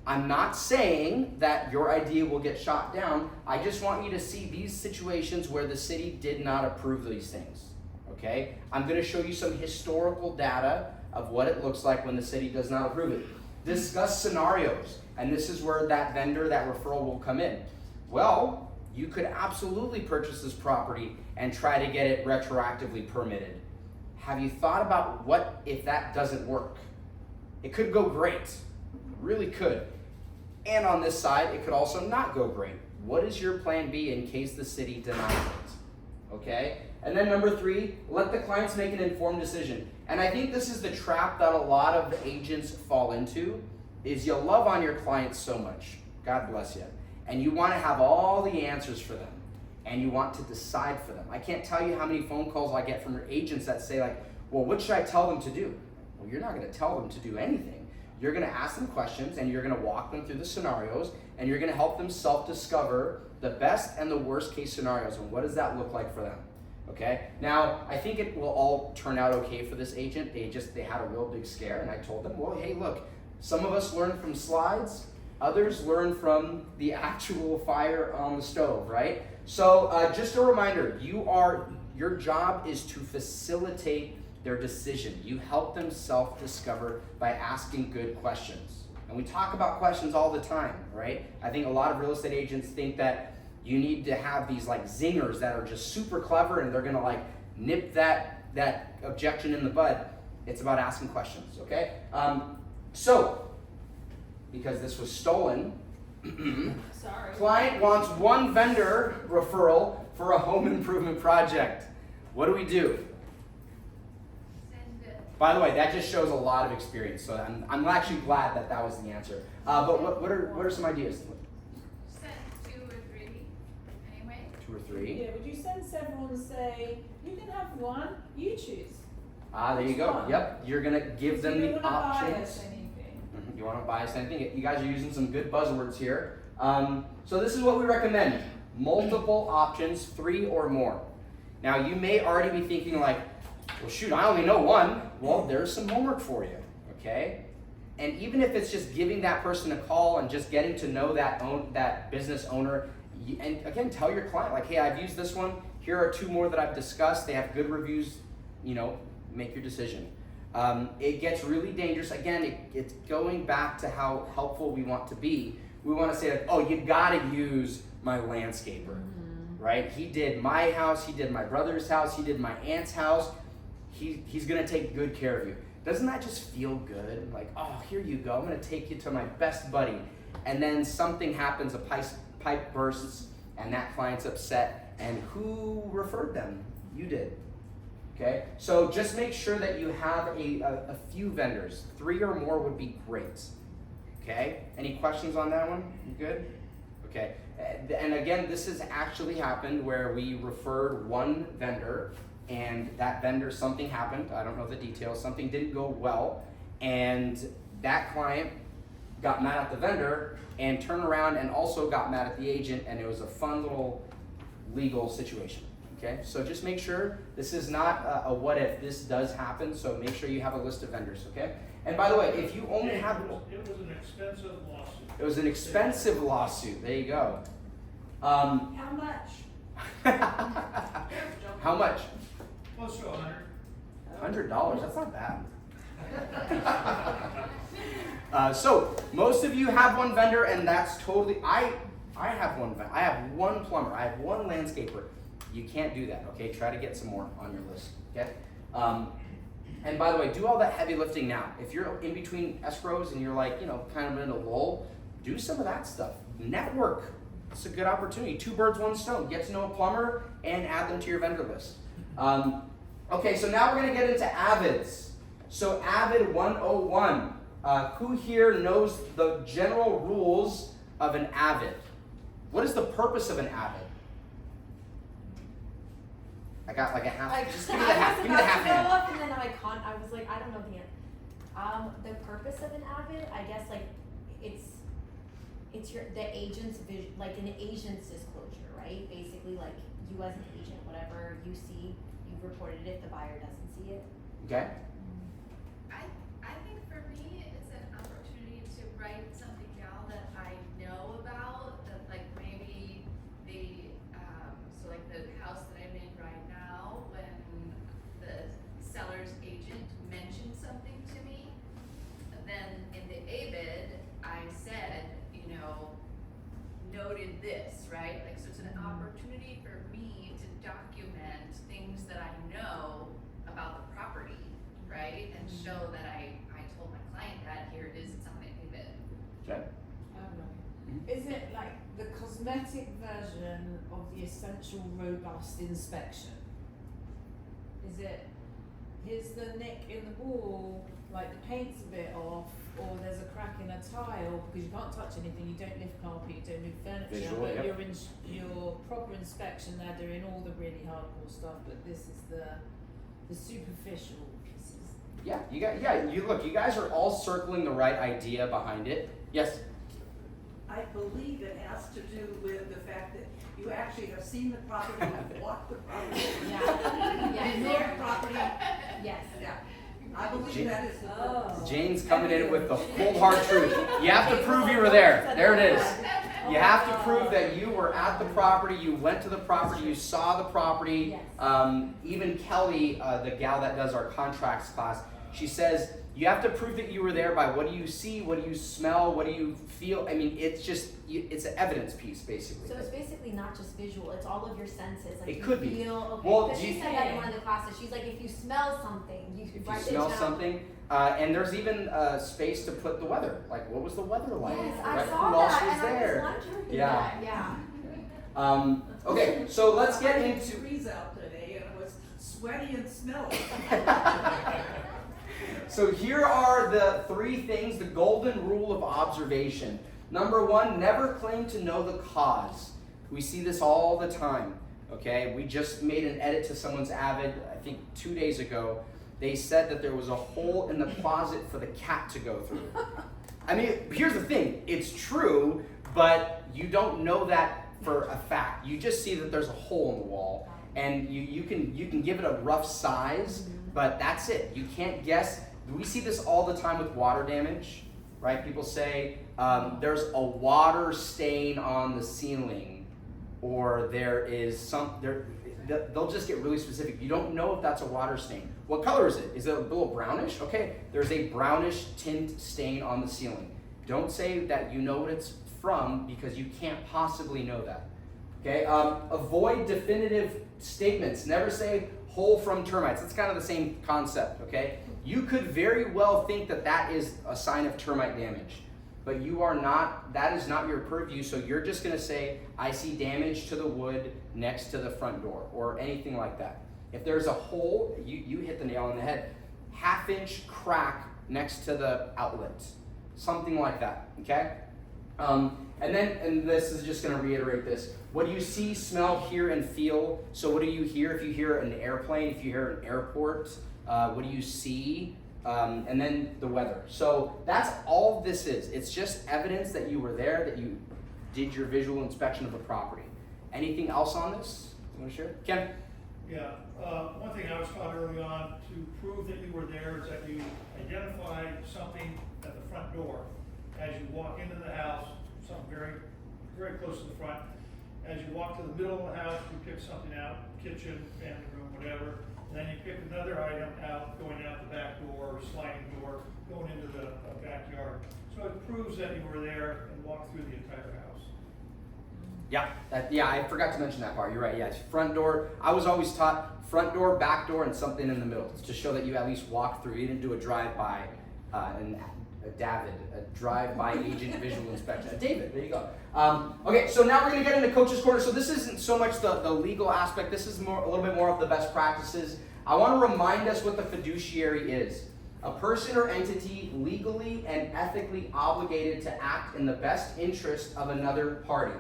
I'm not saying that your idea will get shot down. I just want you to see these situations where the city did not approve these things, okay? I'm gonna show you some historical data of what it looks like when the city does not approve it. Discuss scenarios, and this is where that vendor, that referral will come in. Well, you could absolutely purchase this property and try to get it retroactively permitted. have you thought about what if that doesn't work? It could go great, really could. And on this side, it could also not go great. What is your plan B in case the city denies it? Okay? And then number 3, let the clients make an informed decision. And I think this is the trap that a lot of agents fall into, is you love on your clients so much. God bless you. And you want to have all the answers for them. And you want to decide for them. I can't tell you how many phone calls I get from agents that say like, well, what should I tell them to do? Well, you're not going to tell them to do anything. You're going to ask them questions and you're going to walk them through the scenarios and you're going to help them self-discover the best and the worst case scenarios and what does that look like for them. Okay? Now, I think it will all turn out okay for this agent. They had a real big scare and I told them, well, hey, look, some of us learn from slides, others learn from the actual fire on the stove, right? So just a reminder, your job is to facilitate their decision. You help them self-discover by asking good questions. And we talk about questions all the time, right? I think a lot of real estate agents think that you need to have these like zingers that are just super clever and they're gonna like nip that objection in the bud. It's about asking questions, okay? So, because this was stolen, Sorry. client wants 1 vendor referral for a home improvement project. What do we do? Send it. By the way, that just shows a lot of experience, so I'm actually glad that was the answer. But what are some ideas? Send 2 or 3 anyway. 2 or 3? Yeah, would you send several and say, you can have one, you choose. There you go. Yep, you're gonna give them You the don't wanna options. bias anything. You want to bias anything? You guys are using some good buzzwords here. So this is what we recommend. Multiple options, 3 or more. Now you may already be thinking like, well shoot, I only know 1. Well, there's some homework for you, okay? And even if it's just giving that person a call and just getting to know that business owner, and again, tell your client like, hey, I've used this one. Here are 2 more that I've discussed. They have good reviews. Make your decision. It gets really dangerous. Again, it's going back to how helpful we want to be. We want to say like, oh, you gotta use my landscaper, right? He did my house, he did my brother's house, he did my aunt's house. He's gonna take good care of you. Doesn't that just feel good? Like, oh, here you go. I'm gonna take you to my best buddy. And then something happens, a pipe bursts, and that client's upset. And who referred them? You did. Okay, so just make sure that you have a few vendors. 3 or more would be great. Okay, any questions on that one? You good? Okay, and again, this has actually happened where we referred 1 vendor and that vendor, something happened. I don't know the details. Something didn't go well, and that client got mad at the vendor and turned around and also got mad at the agent, and it was a fun little legal situation. Okay, so just make sure this is not a what if this does happen, so make sure you have a list of vendors, okay? And by the way, if you only have... It was an expensive lawsuit. It was an expensive lawsuit, there you go. How much? How much? Close to 100. $100, that's not bad. So, most of you have 1 vendor, and that's totally... I have 1 vendor, I have 1 plumber, I have 1 landscaper. You can't do that, okay? Try to get some more on your list, okay? And by the way, do all that heavy lifting now. If you're in between escrows and you're like, kind of in a lull, do some of that stuff. Network. It's a good opportunity. 2 birds, 1 stone. Get to know a plumber and add them to your vendor list. Okay, so now we're gonna get into Avids. So Avid 101. Who here knows the general rules of an Avid? What is the purpose of an Avid? I got like a half. Just give me the half. Give me the half hand. Up and then I was like, I don't know the answer. The purpose of an Avid, I guess, like it's the agent's vision, like an agent's disclosure, right? Basically, like you as an agent, whatever you see, you've reported it. The buyer doesn't see it. Okay. I think for me, it's an opportunity to write something down that I know about, that like maybe so like the house that I'm in right now, when the seller's agent mentioned something to me, then in the ABID, I said, noted this, right? Like, so it's an opportunity for me to document things that I know about the property, right? And show that I told my client that here it is, it's on my exhibit. Okay. Is it like the cosmetic version of the essential robust inspection? Is it, here's the nick in the wall, like the paint's a bit off, or there's a crack in a tile, because you can't touch anything, you don't lift carpet, you don't lift furniture, Visual, but yep. your proper inspection, they're doing all the really hardcore stuff, but this is the superficial pieces. Yeah, you guys are all circling the right idea behind it. Yes? I believe it has to do with the fact that you actually have seen the property, you've walked the property. Yeah. You know the property. Yes. Yeah. I believe that is the purpose. Jane's coming in with the cold hard truth. You have to prove you were there. There it is. You have to prove that you were at the property, you went to the property, you saw the property. Even Kelly, the gal that does our contracts class, she says, you have to prove that you were there by what do you see, what do you smell, what do you feel. I mean, it's just, it's an evidence piece, basically. So it's basically not just visual, it's all of your senses. Like It you could be. feel, okay, Well, because do she you- said that in one of the classes. She's like, if you smell something, you If you write it smell down. something, and there's even space to put the weather. Like, what was the weather like? Yes, I Right? saw Who else that, was and there? I was wondering Yeah. that, yeah. Okay, so let's get into. 100 degrees out today, and it was sweaty and smelly. So here are the three things, the golden rule of observation. Number one, never claim to know the cause. We see this all the time, okay? We just made an edit to someone's Avid, I think 2 days ago. They said that there was a hole in the closet for the cat to go through. I mean, here's the thing, it's true, but you don't know that for a fact. You just see that there's a hole in the wall, and you can give it a rough size, but that's it. You can't guess. We see this all the time with water damage, right? People say there's a water stain on the ceiling, or there is they'll just get really specific. You don't know if that's a water stain. What color is it? Is it a little brownish? Okay, there's a brownish tint stain on the ceiling. Don't say that you know what it's from, because you can't possibly know that. Okay, avoid definitive statements. Never say hole from termites. It's kind of the same concept, okay? You could very well think that that is a sign of termite damage, but you are not, that is not your purview, so you're just gonna say, I see damage to the wood next to the front door, or anything like that. If there's a hole, you hit the nail on the head. 1/2 inch crack next to the outlet, something like that, okay? And this is just gonna reiterate this. What do you see, smell, hear, and feel? So what do you hear if you hear an airplane, if you hear an airport? What do you see? And then the weather. So that's all this is. It's just evidence that you were there, that you did your visual inspection of the property. Anything else on this? You wanna share? Ken? Yeah, one thing I was taught early on to prove that you were there is that you identify something at the front door. As you walk into the house, something very, very close to the front. As you walk to the middle of the house, you pick something out, kitchen, family room, whatever. And then you pick another item out, going out the back door, or sliding door, going into the backyard. So it proves that you were there and walked through the entire house. Yeah, I forgot to mention that part. You're right. Yeah, it's front door. I was always taught front door, back door, and something in the middle to show that you at least walked through. You didn't do a drive-by, and a drive-by agent visual inspection. David, there you go. Okay, so now we're gonna get into Coach's Corner. So this isn't so much the legal aspect. This is a little bit more of the best practices. I want to remind us what the fiduciary is. A person or entity legally and ethically obligated to act in the best interest of another party.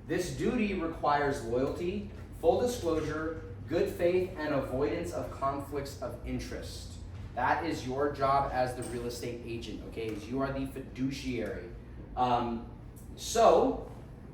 This duty requires loyalty, full disclosure, good faith, and avoidance of conflicts of interest. That is your job as the real estate agent, okay? Is you are the fiduciary. So,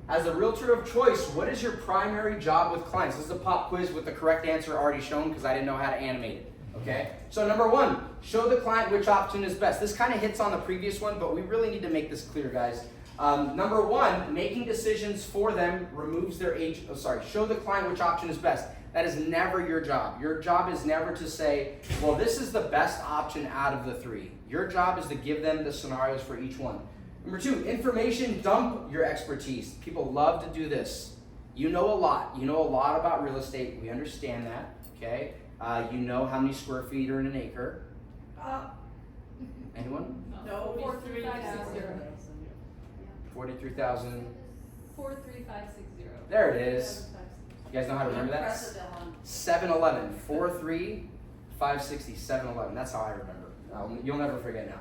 as a realtor of choice, what is your primary job with clients? This is a pop quiz with the correct answer already shown because I didn't know how to animate it, okay? So number one, show the client which option is best. This kind of hits on the previous one, but we really need to make this clear, guys. Number one, making decisions for them removes their age. Show the client which option is best. That is never your job. Your job is never to say, well, this is the best option out of the three. Your job is to give them the scenarios for each one. Number two, information dump your expertise. People love to do this. You know a lot. You know a lot about real estate. We understand that, okay? You know how many square feet are in an acre? Anyone? No, 43560. 43,000. 43560. There it is. You guys know how to remember that? Impressive, Ellen. 7-Eleven. 43560. 7-Eleven. That's how I remember. You'll never forget now.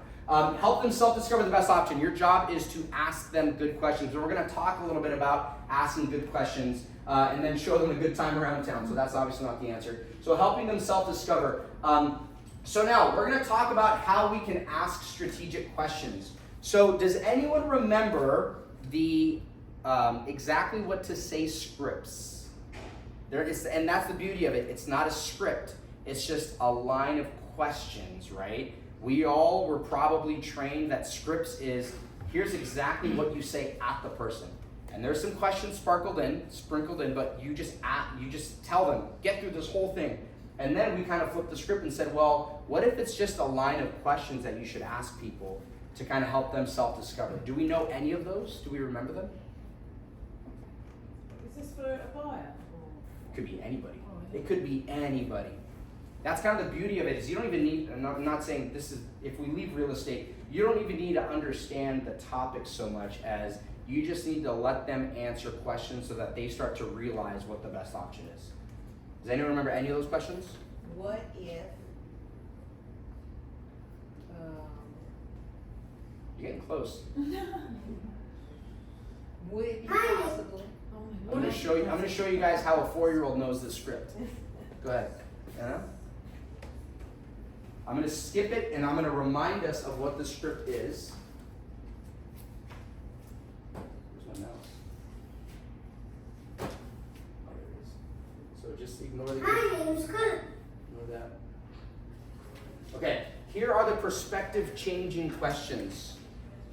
Help them self-discover the best option. Your job is to ask them good questions. And we're going to talk a little bit about asking good questions and then show them a good time around town. So that's obviously not the answer. So helping them self-discover. So now we're going to talk about how we can ask strategic questions. So does anyone remember the exactly what to say scripts? There is, and that's the beauty of it. It's not a script. It's just a line of questions, right? We all were probably trained that scripts is, here's exactly what you say at the person. And there's some questions sprinkled in, but you just tell them, get through this whole thing. And then we kind of flipped the script and said, well, what if it's just a line of questions that you should ask people to kind of help them self-discover? Do we know any of those? Do we remember them? Is this for a buyer? It could be anybody. It could be anybody. That's kind of the beauty of it, is you don't even need, and I'm not saying this is, if we leave real estate, you don't even need to understand the topic so much as you just need to let them answer questions so that they start to realize what the best option is. Does anyone remember any of those questions? What if, You're getting close. would it be possible? I'm gonna show you guys how a 4-year-old knows this script. Go ahead. Yeah? I'm gonna skip it and I'm gonna remind us of what the script is. Where's my mouse? Oh, there it is. So just ignore the. My name's good. Ignore that. Okay, here are the perspective changing questions.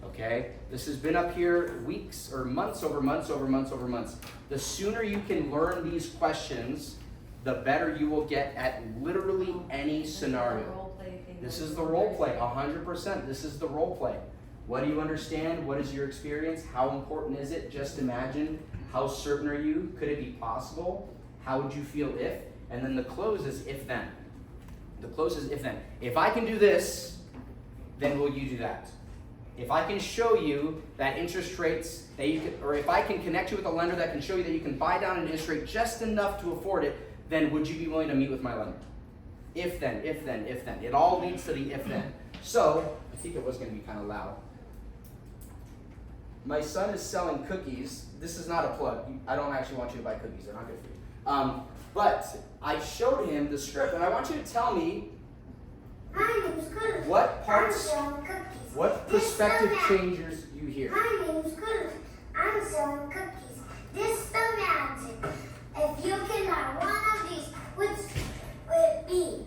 Okay, this has been up here weeks or months over months over months over months. The sooner you can learn these questions, the better you will get at literally any scenario. This is the role play, 100%. This is the role play. What do you understand? What is your experience? How important is it? Just imagine. How certain are you? Could it be possible? How would you feel if? And then the close is if then. The close is if then. If I can do this, then will you do that? If I can show you that interest rates that you can, or if I can connect you with a lender that can show you that you can buy down an interest rate just enough to afford it, then would you be willing to meet with my lender? If then, if then, if then. It all leads to the if then. So, I think it was going to be kind of loud. My son is selling cookies. This is not a plug. I don't actually want you to buy cookies. They're not good for you. But I showed him the script, and I want you to tell me My name's good. what parts, I'm selling cookies. what perspective changes you hear. My name's good. I'm selling cookies. This the magic. If you can buy one of these, which would it be?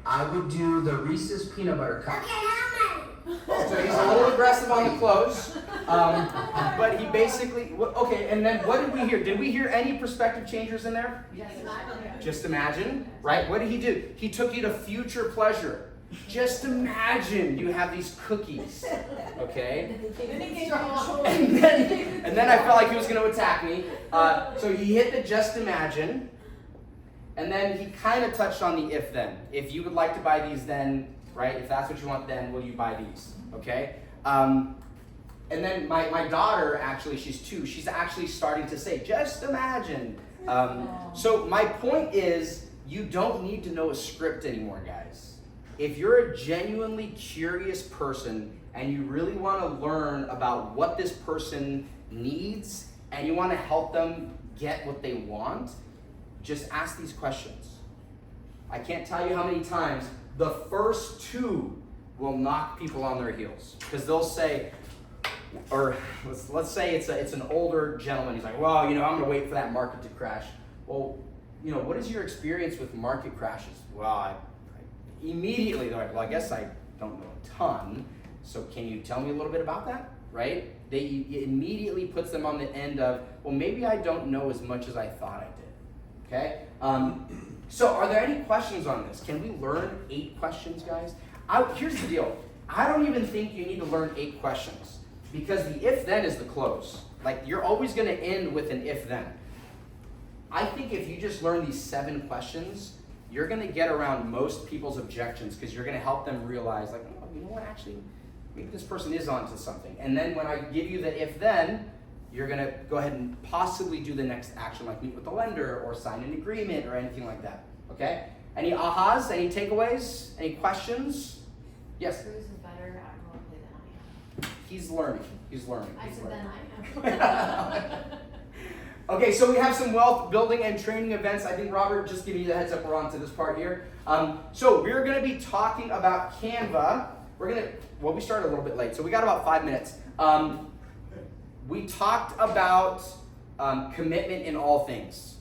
I would do the Reese's peanut butter cup. Okay, how many? So he's a little aggressive on the close, but he basically, okay, and then what did we hear? Did we hear any perspective changers in there? Yes. Just imagine, right? What did he do? He took you to future pleasure. Just imagine you have these cookies, okay? And then I felt like he was going to attack me. So he hit the just imagine, and then he kind of touched on the if then. If you would like to buy these, then, right? If that's what you want, then will you buy these, okay? And then my daughter, actually, she's 2. She's actually starting to say, just imagine. So my point is, you don't need to know a script anymore, guys. If you're a genuinely curious person and you really want to learn about what this person needs and you want to help them get what they want, just ask these questions. I can't tell you how many times the first 2 will knock people on their heels, because they'll say, or let's say it's an older gentleman. He's like, well, I'm going to wait for that market to crash. Well, what is your experience with market crashes? Well, immediately they're like, well, I guess I don't know a ton. So can you tell me a little bit about that? Right? It immediately puts them on the end of, well, maybe I don't know as much as I thought I did. Okay? So are there any questions on this? Can we learn 8 questions, guys? Here's the deal. I don't even think you need to learn 8 questions, because the if then is the close. Like, you're always going to end with an if then. I think if you just learn these 7 questions, you're gonna get around most people's objections because you're gonna help them realize, like, oh, you know what, actually, maybe this person is onto something. And then when I give you the if-then, you're gonna go ahead and possibly do the next action, like meet with the lender or sign an agreement or anything like that, okay? Any ahas, any takeaways, any questions? Yes? Cruz is better at roleplay than I am. He's learning. I He's said learning. then I am. Okay, so we have some wealth building and training events. I think Robert, just giving you the heads up, we're on to this part here. So we're gonna be talking about Canva. We started a little bit late, so we got about 5 minutes. We talked about commitment in all things.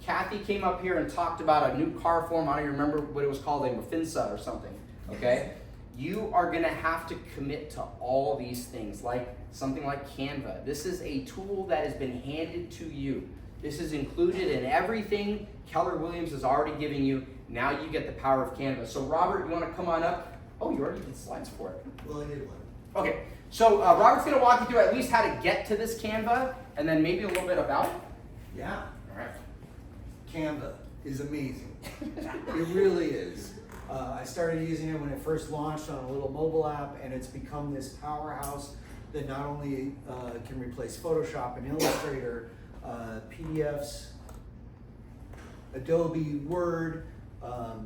Kathy came up here and talked about a new car form. I don't even remember what it was called, Finsa or something, okay? You are gonna have to commit to all these things, like something like Canva. This is a tool that has been handed to you. This is included in everything Keller Williams is already giving you. Now you get the power of Canva. So Robert, you wanna come on up? Oh, you already did slides for it. Well, I did one. Okay, so Robert's gonna walk you through at least how to get to this Canva, and then maybe a little bit about it. Yeah. All right. Canva is amazing. It really is. I started using it when it first launched on a little mobile app, and it's become this powerhouse that not only can replace Photoshop and Illustrator, PDFs, Adobe Word,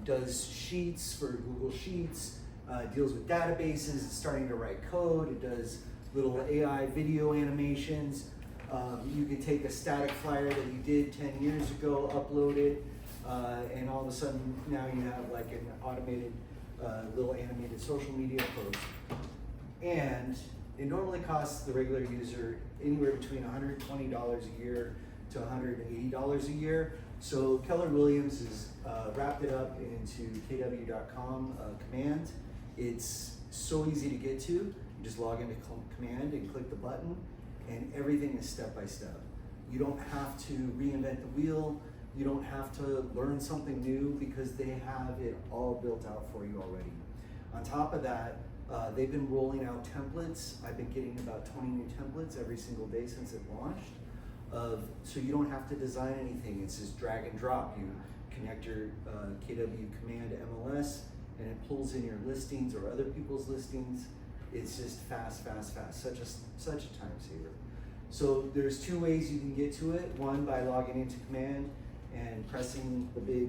does sheets for Google Sheets, deals with databases, it's starting to write code, it does little AI video animations. You could take a static flyer that you did 10 years ago, upload it, and all of a sudden now you have like an automated little animated social media post. And it normally costs the regular user anywhere between $120 a year to $180 a year. So Keller Williams has wrapped it up into kw.com command. It's so easy to get to. You just log into command and click the button, and everything is step by step. You don't have to reinvent the wheel. You don't have to learn something new because they have it all built out for you already. On top of that, they've been rolling out templates. I've been getting about 20 new templates every single day since it launched. So you don't have to design anything. It's just drag and drop. You connect your KW command MLS, and it pulls in your listings or other people's listings. It's just fast, fast, fast. Such a time saver. So there's two ways you can get to it. One, by logging into command and pressing the big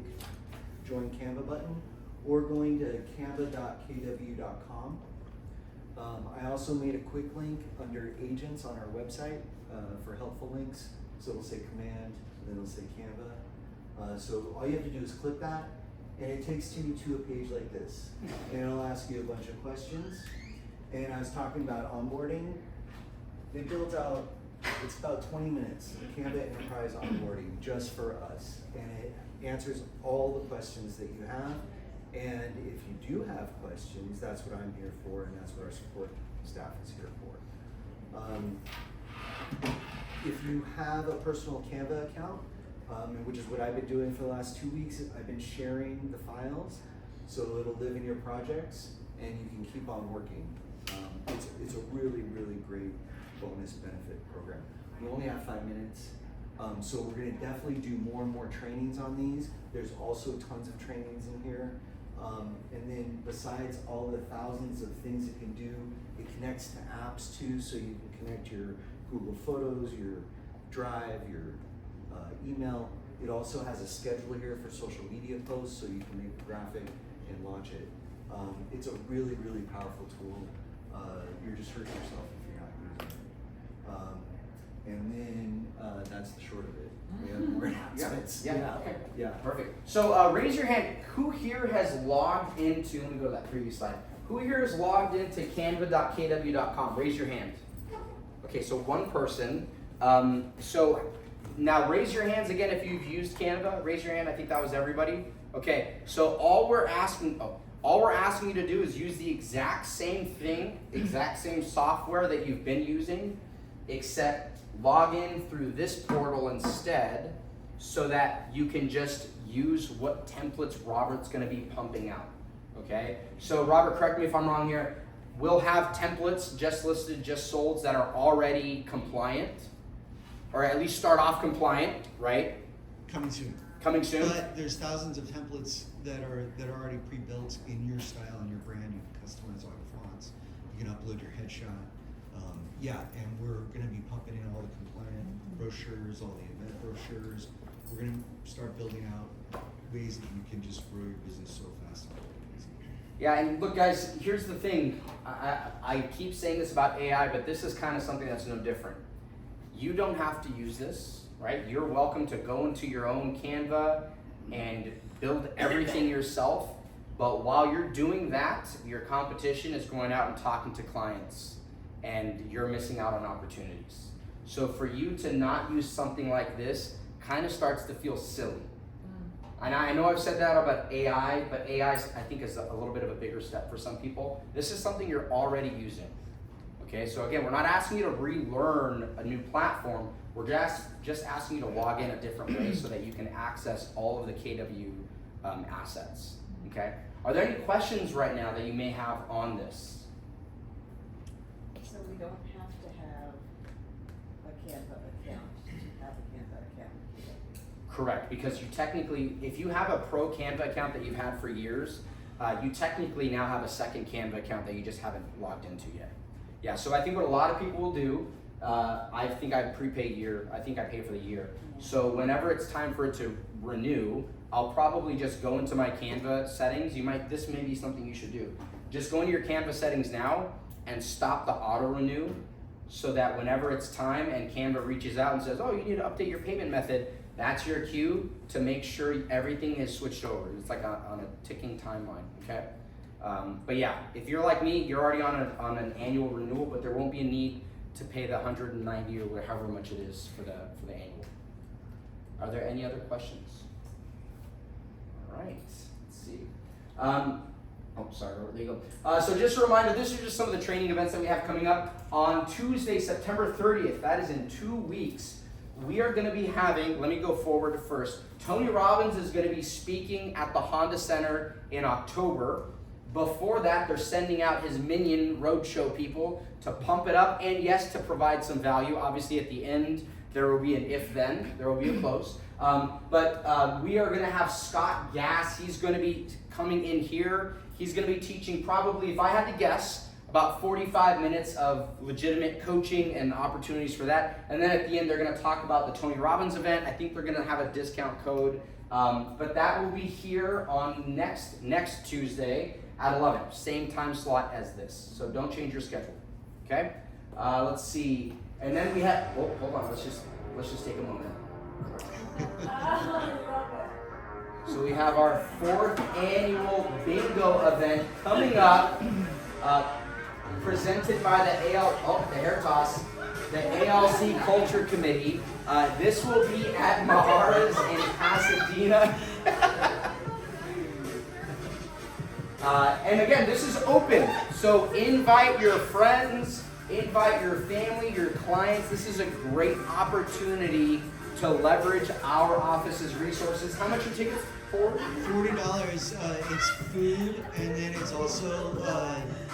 join Canva button, or going to canva.kw.com. I also made a quick link under agents on our website for helpful links. So it'll say command, and then it'll say Canva. So all you have to do is click that, and it takes you to a page like this. And it'll ask you a bunch of questions. And I was talking about onboarding. They built out, it's about 20 minutes, Canva Enterprise onboarding just for us. And it answers all the questions that you have. And if you do have questions, that's what I'm here for, and that's what our support staff is here for. If you have a personal Canva account, which is what I've been doing for the last 2 weeks, I've been sharing the files so it'll live in your projects and you can keep on working. It's a really, really great bonus benefit program. We only have 5 minutes, so we're gonna definitely do more and more trainings on these. There's also tons of trainings in here. And then besides all the thousands of things it can do, it connects to apps too, so you can connect your Google Photos, your Drive, your email. It also has a schedule here for social media posts, so you can make a graphic and launch it. It's a really, really powerful tool. You're just hurting yourself if you're not using it. And then that's the short of it. We have more announcements. Yeah. Perfect. So raise your hand. Who here has logged into, let me go to that previous slide. Who here has logged into canva.kw.com? Raise your hand. Okay, so one person. So now raise your hands again if you've used Canva. Raise your hand. I think that was everybody. Okay, so all we're asking you to do is use the exact same thing, exact same software that you've been using, except log in through this portal instead, so that you can just use what templates Robert's gonna be pumping out, okay? So Robert, correct me if I'm wrong here, we'll have templates just listed, just sold that are already compliant, or at least start off compliant, right? Coming soon. Coming soon? But there's thousands of templates that are already pre-built in your style and your brand. You can customize all your fonts. You can upload your headshot. And we're going to be pumping in all the compliant brochures, all the event brochures. We're going to start building out ways that you can just grow your business so fast. Yeah, and look, guys, here's the thing. I keep saying this about AI, but this is kind of something that's no different. You don't have to use this, right? You're welcome to go into your own Canva and build everything yourself. But while you're doing that, your competition is going out and talking to clients, and you're missing out on opportunities. So for you to not use something like this kind of starts to feel silly. And I know I've said that about AI, but AI I think is a little bit of a bigger step for some people. This is something you're already using. Okay, so again, we're not asking you to relearn a new platform. We're just asking you to log in a different way so that you can access all of the KW assets. Okay, are there any questions right now that you may have on this? So we don't have to have a Canva account to have a Canva account. Correct, because you technically, if you have a pro Canva account that you've had for years, you technically now have a second Canva account that you just haven't logged into yet. Yeah, so I think what a lot of people will do, I think I prepaid year, I think I pay for the year. So whenever it's time for it to renew, I'll probably just go into my Canva settings. This may be something you should do. Just go into your Canva settings now and stop the auto renew so that whenever it's time and Canva reaches out and says, oh, you need to update your payment method, that's your cue to make sure everything is switched over. It's like on a ticking timeline, okay? But yeah, if you're like me, you're already on an annual renewal, but there won't be a need to pay the $190 or however much it is for the annual. Are there any other questions? All right, let's see. Sorry, there you go. So just a reminder, this is just some of the training events that we have coming up. On Tuesday, September 30th, that is in 2 weeks, we are going to be having, let me go forward first. Tony Robbins is going to be speaking at the Honda Center in October. Before that, they're sending out his Minion Roadshow people to pump it up and yes, to provide some value. Obviously at the end, there will be an if-then, there will be a close. But we are going to have Scott Gass. He's going to be coming in here. He's going to be teaching probably, if I had to guess, about 45 minutes of legitimate coaching and opportunities for that. And then at the end, they're going to talk about the Tony Robbins event. I think they're going to have a discount code. But that will be here on next Tuesday at 11, same time slot as this. So don't change your schedule, okay? Let's see. And then we have, oh, hold on, let's just take a moment. So we have our 4th annual bingo event coming up, presented by the hair toss, the ALC Culture Committee. This will be at Mahara's in Pasadena. And again, this is open, so invite your friends, invite your family, your clients. This is a great opportunity to leverage our office's resources. How much are tickets for? $40. It's food, and then it's also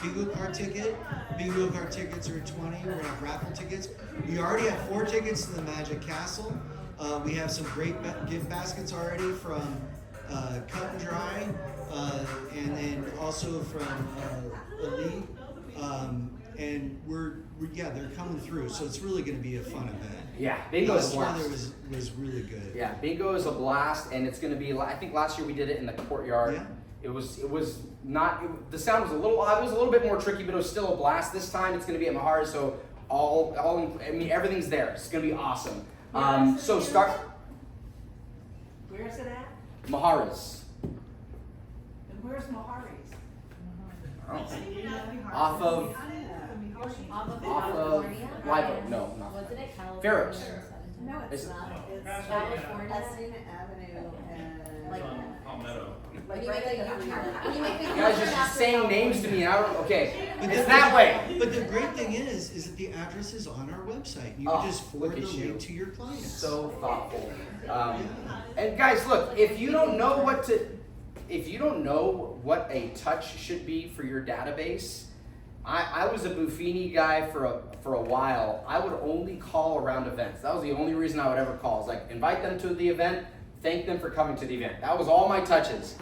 bingo card ticket. Bingo card tickets are $20. We're gonna have raffle tickets. We already have 4 tickets to the Magic Castle. We have some great gift baskets already from Cut and Dry, and then also from Elite. And they're coming through, so it's really going to be a fun event. Yeah, bingo is a blast. Weather was really good. Yeah, bingo is a blast, and it's going to be. I think last year we did it in the courtyard. Yeah. It was not. The sound was a little odd. It was a little bit more tricky, but it was still a blast. This time it's going to be at Mahara's, so everything's there. It's going to be awesome. So start. Where's it at? Mahara's. And where's Mahari's? Off of Live Oak. No, not. Wasn't it California? Pharaohs. No, it's Is it? not. It's California. Pasadena Avenue and. Like- Palmetto. Like right there. You guys are just saying names to me, and I don't. Okay, it's that way. But the great thing is that the address is on our website. You can just forward the link to your clients. So thoughtful. And guys, look, if you don't know what a touch should be for your database, I was a Buffini guy for a while. I would only call around events. That was the only reason I would ever call. Is like invite them to the event, thank them for coming to the event. That was all my touches.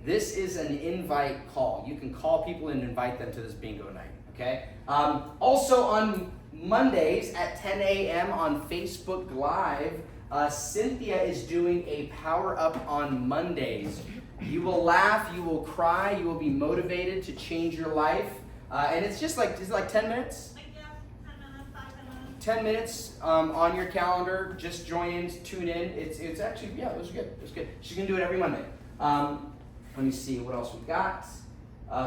This is an invite call. You can call people and invite them to this bingo night, okay? Also on Mondays at 10 a.m. on Facebook Live, Cynthia is doing a Power Up on Mondays. You will laugh, you will cry, you will be motivated to change your life. And it's just like, 10 minutes? 10 minutes on your calendar. Just join in, tune in. It's actually, yeah, it was good. It was good. She's gonna do it every Monday. Let me see what else we got.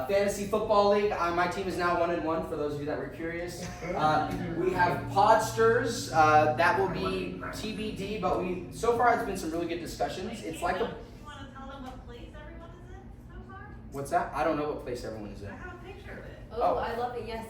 Fantasy Football League. My team is now 1-1. For those of you that were curious, we have Podsters. That will be TBD. But so far it's been some really good discussions. It's like a. You want to tell them what place everyone is in so far? What's that? I don't know what place everyone is in. I have a picture of it. Oh, I love it, yes.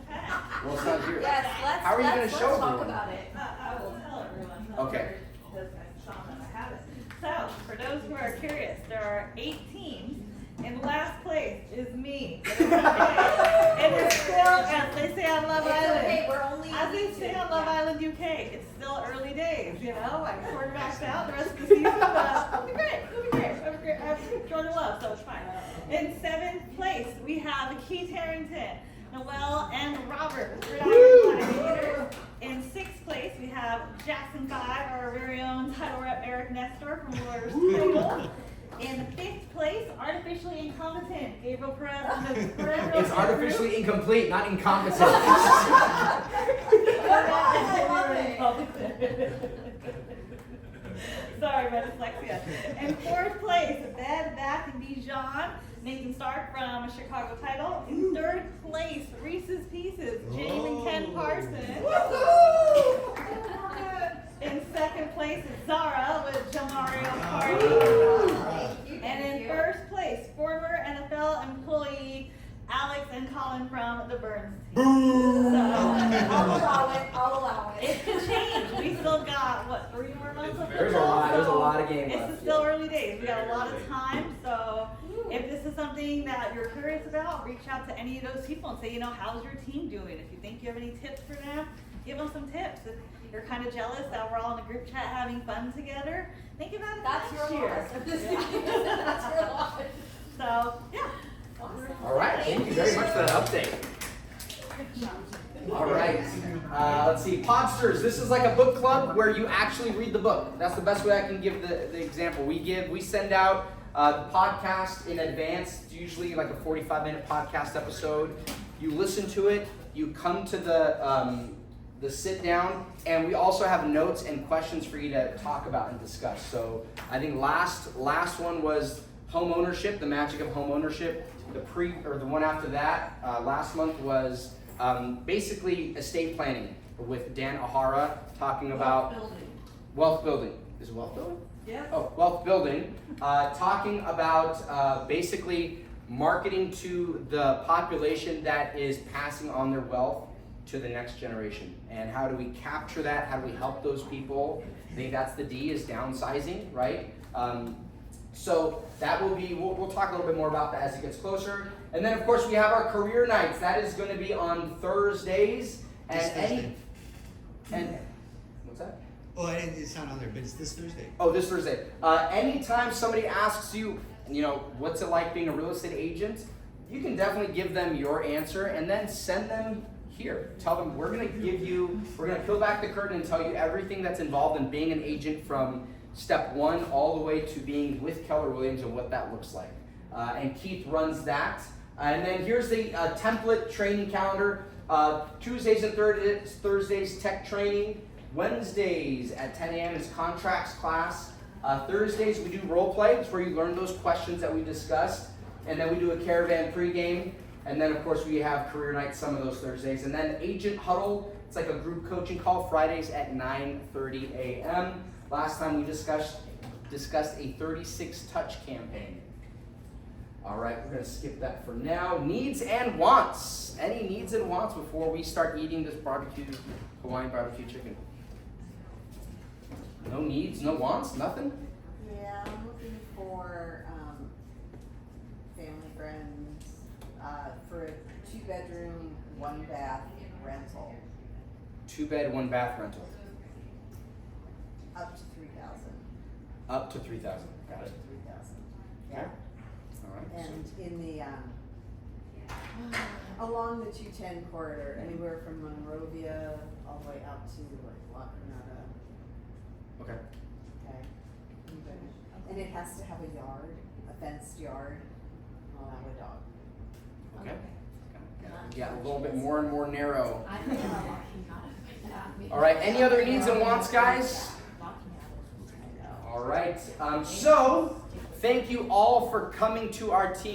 Okay. Well, it's not here. Yes, How are you going to show let's talk everyone? about it. I will tell everyone. Okay. Because I'm Sean and I have it. So, for those who are curious, there are 8 teams. In last place is me. But it's okay. It is still, as they say on Love It's Island. okay, we're only As they YouTube, say on Love yeah. Island UK, it's still early days, you know? My quarterback's out the rest of the season, but it'll be great. It'll be great. I have Jordan Love, so it's fine. In 7th place, we have Keith Harrington, Noel, and Robert. In 6th place, we have Jackson 5, our very own title rep Eric Nestor from Lawyers Table. In 5th place, artificially incompetent, Gabriel Perez. It's artificially incomplete, not incompetent. I love it. Sorry, my dyslexia. In 4th place, Bad Bath and Bijan, Nathan Stark from Chicago Title. In 3rd place, Reese's Pieces, James and Ken Parsons. In 2nd place, Zara with Jamario Party. And in 1st place, former NFL employee Alex and Colin from the Burns team. So, I'll allow it. it could change. We still got, what, 3 more months of There's a football? lot. There's a So lot of game It's left. still early days. We got a lot of time. So if this is something that you're curious about, reach out to any of those people and say, you know, how's your team doing? If you think you have any tips for them, give them some tips. If you're kind of jealous that we're all in a group chat having fun together, think about it That's next your year. loss. That's your loss. So, yeah. All right, thank you very much for that update. All right, let's see, Podsters. This is like a book club where you actually read the book. That's the best way I can give the example. We send out the podcast in advance. It's usually like a 45-minute podcast episode. You listen to it. You come to the sit down, and we also have notes and questions for you to talk about and discuss. So I think last one was home ownership, the magic of home ownership. The one after that, last month was basically estate planning with Dan Ahara talking about wealth building. Is it wealth building? Yeah. Oh, wealth building. Talking about basically marketing to the population that is passing on their wealth to the next generation. And how do we capture that? How do we help those people? I think that's the D, is downsizing, right? So that will be, we'll talk a little bit more about that as it gets closer. And then of course we have our career nights. That is going to be on Thursdays. And what's that? Oh, it's not on there, but it's this Thursday. Oh, this Thursday. Anytime somebody asks you, what's it like being a real estate agent? You can definitely give them your answer and then send them here. Tell them we're going to peel back the curtain and tell you everything that's involved in being an agent from step 1 all the way to being with Keller Williams and what that looks like. And Keith runs that. And then here's the template training calendar. Tuesdays and Thursdays, tech training. Wednesdays at 10 a.m. is contracts class. Thursdays we do role play. It's where you learn those questions that we discussed. And then we do a caravan pregame. And then of course we have career night some of those Thursdays. And then agent huddle. It's like a group coaching call Fridays at 9:30 a.m. Last time we discussed a 36 touch campaign. All right, we're gonna skip that for now. Needs and wants. Any needs and wants before we start eating this Hawaiian barbecue chicken? No needs, no wants, nothing? Yeah, I'm looking for, family friends, for a 2-bedroom, 1-bath rental, 2-bed, 1-bath rental. up to 3,000. Up to 3,000. Got it. 3,000. Okay. Yeah. All right. And in the, along the 210 corridor, anywhere from Monrovia all the way out to like La Granada, Okay. okay? And it has to have a yard, a fenced yard, I'll have a dog. Okay. Yeah, a little bit more and more narrow. I think about locking out. Yeah. All right. Any other needs and wants, guys? All right. So, thank you all for coming to our team.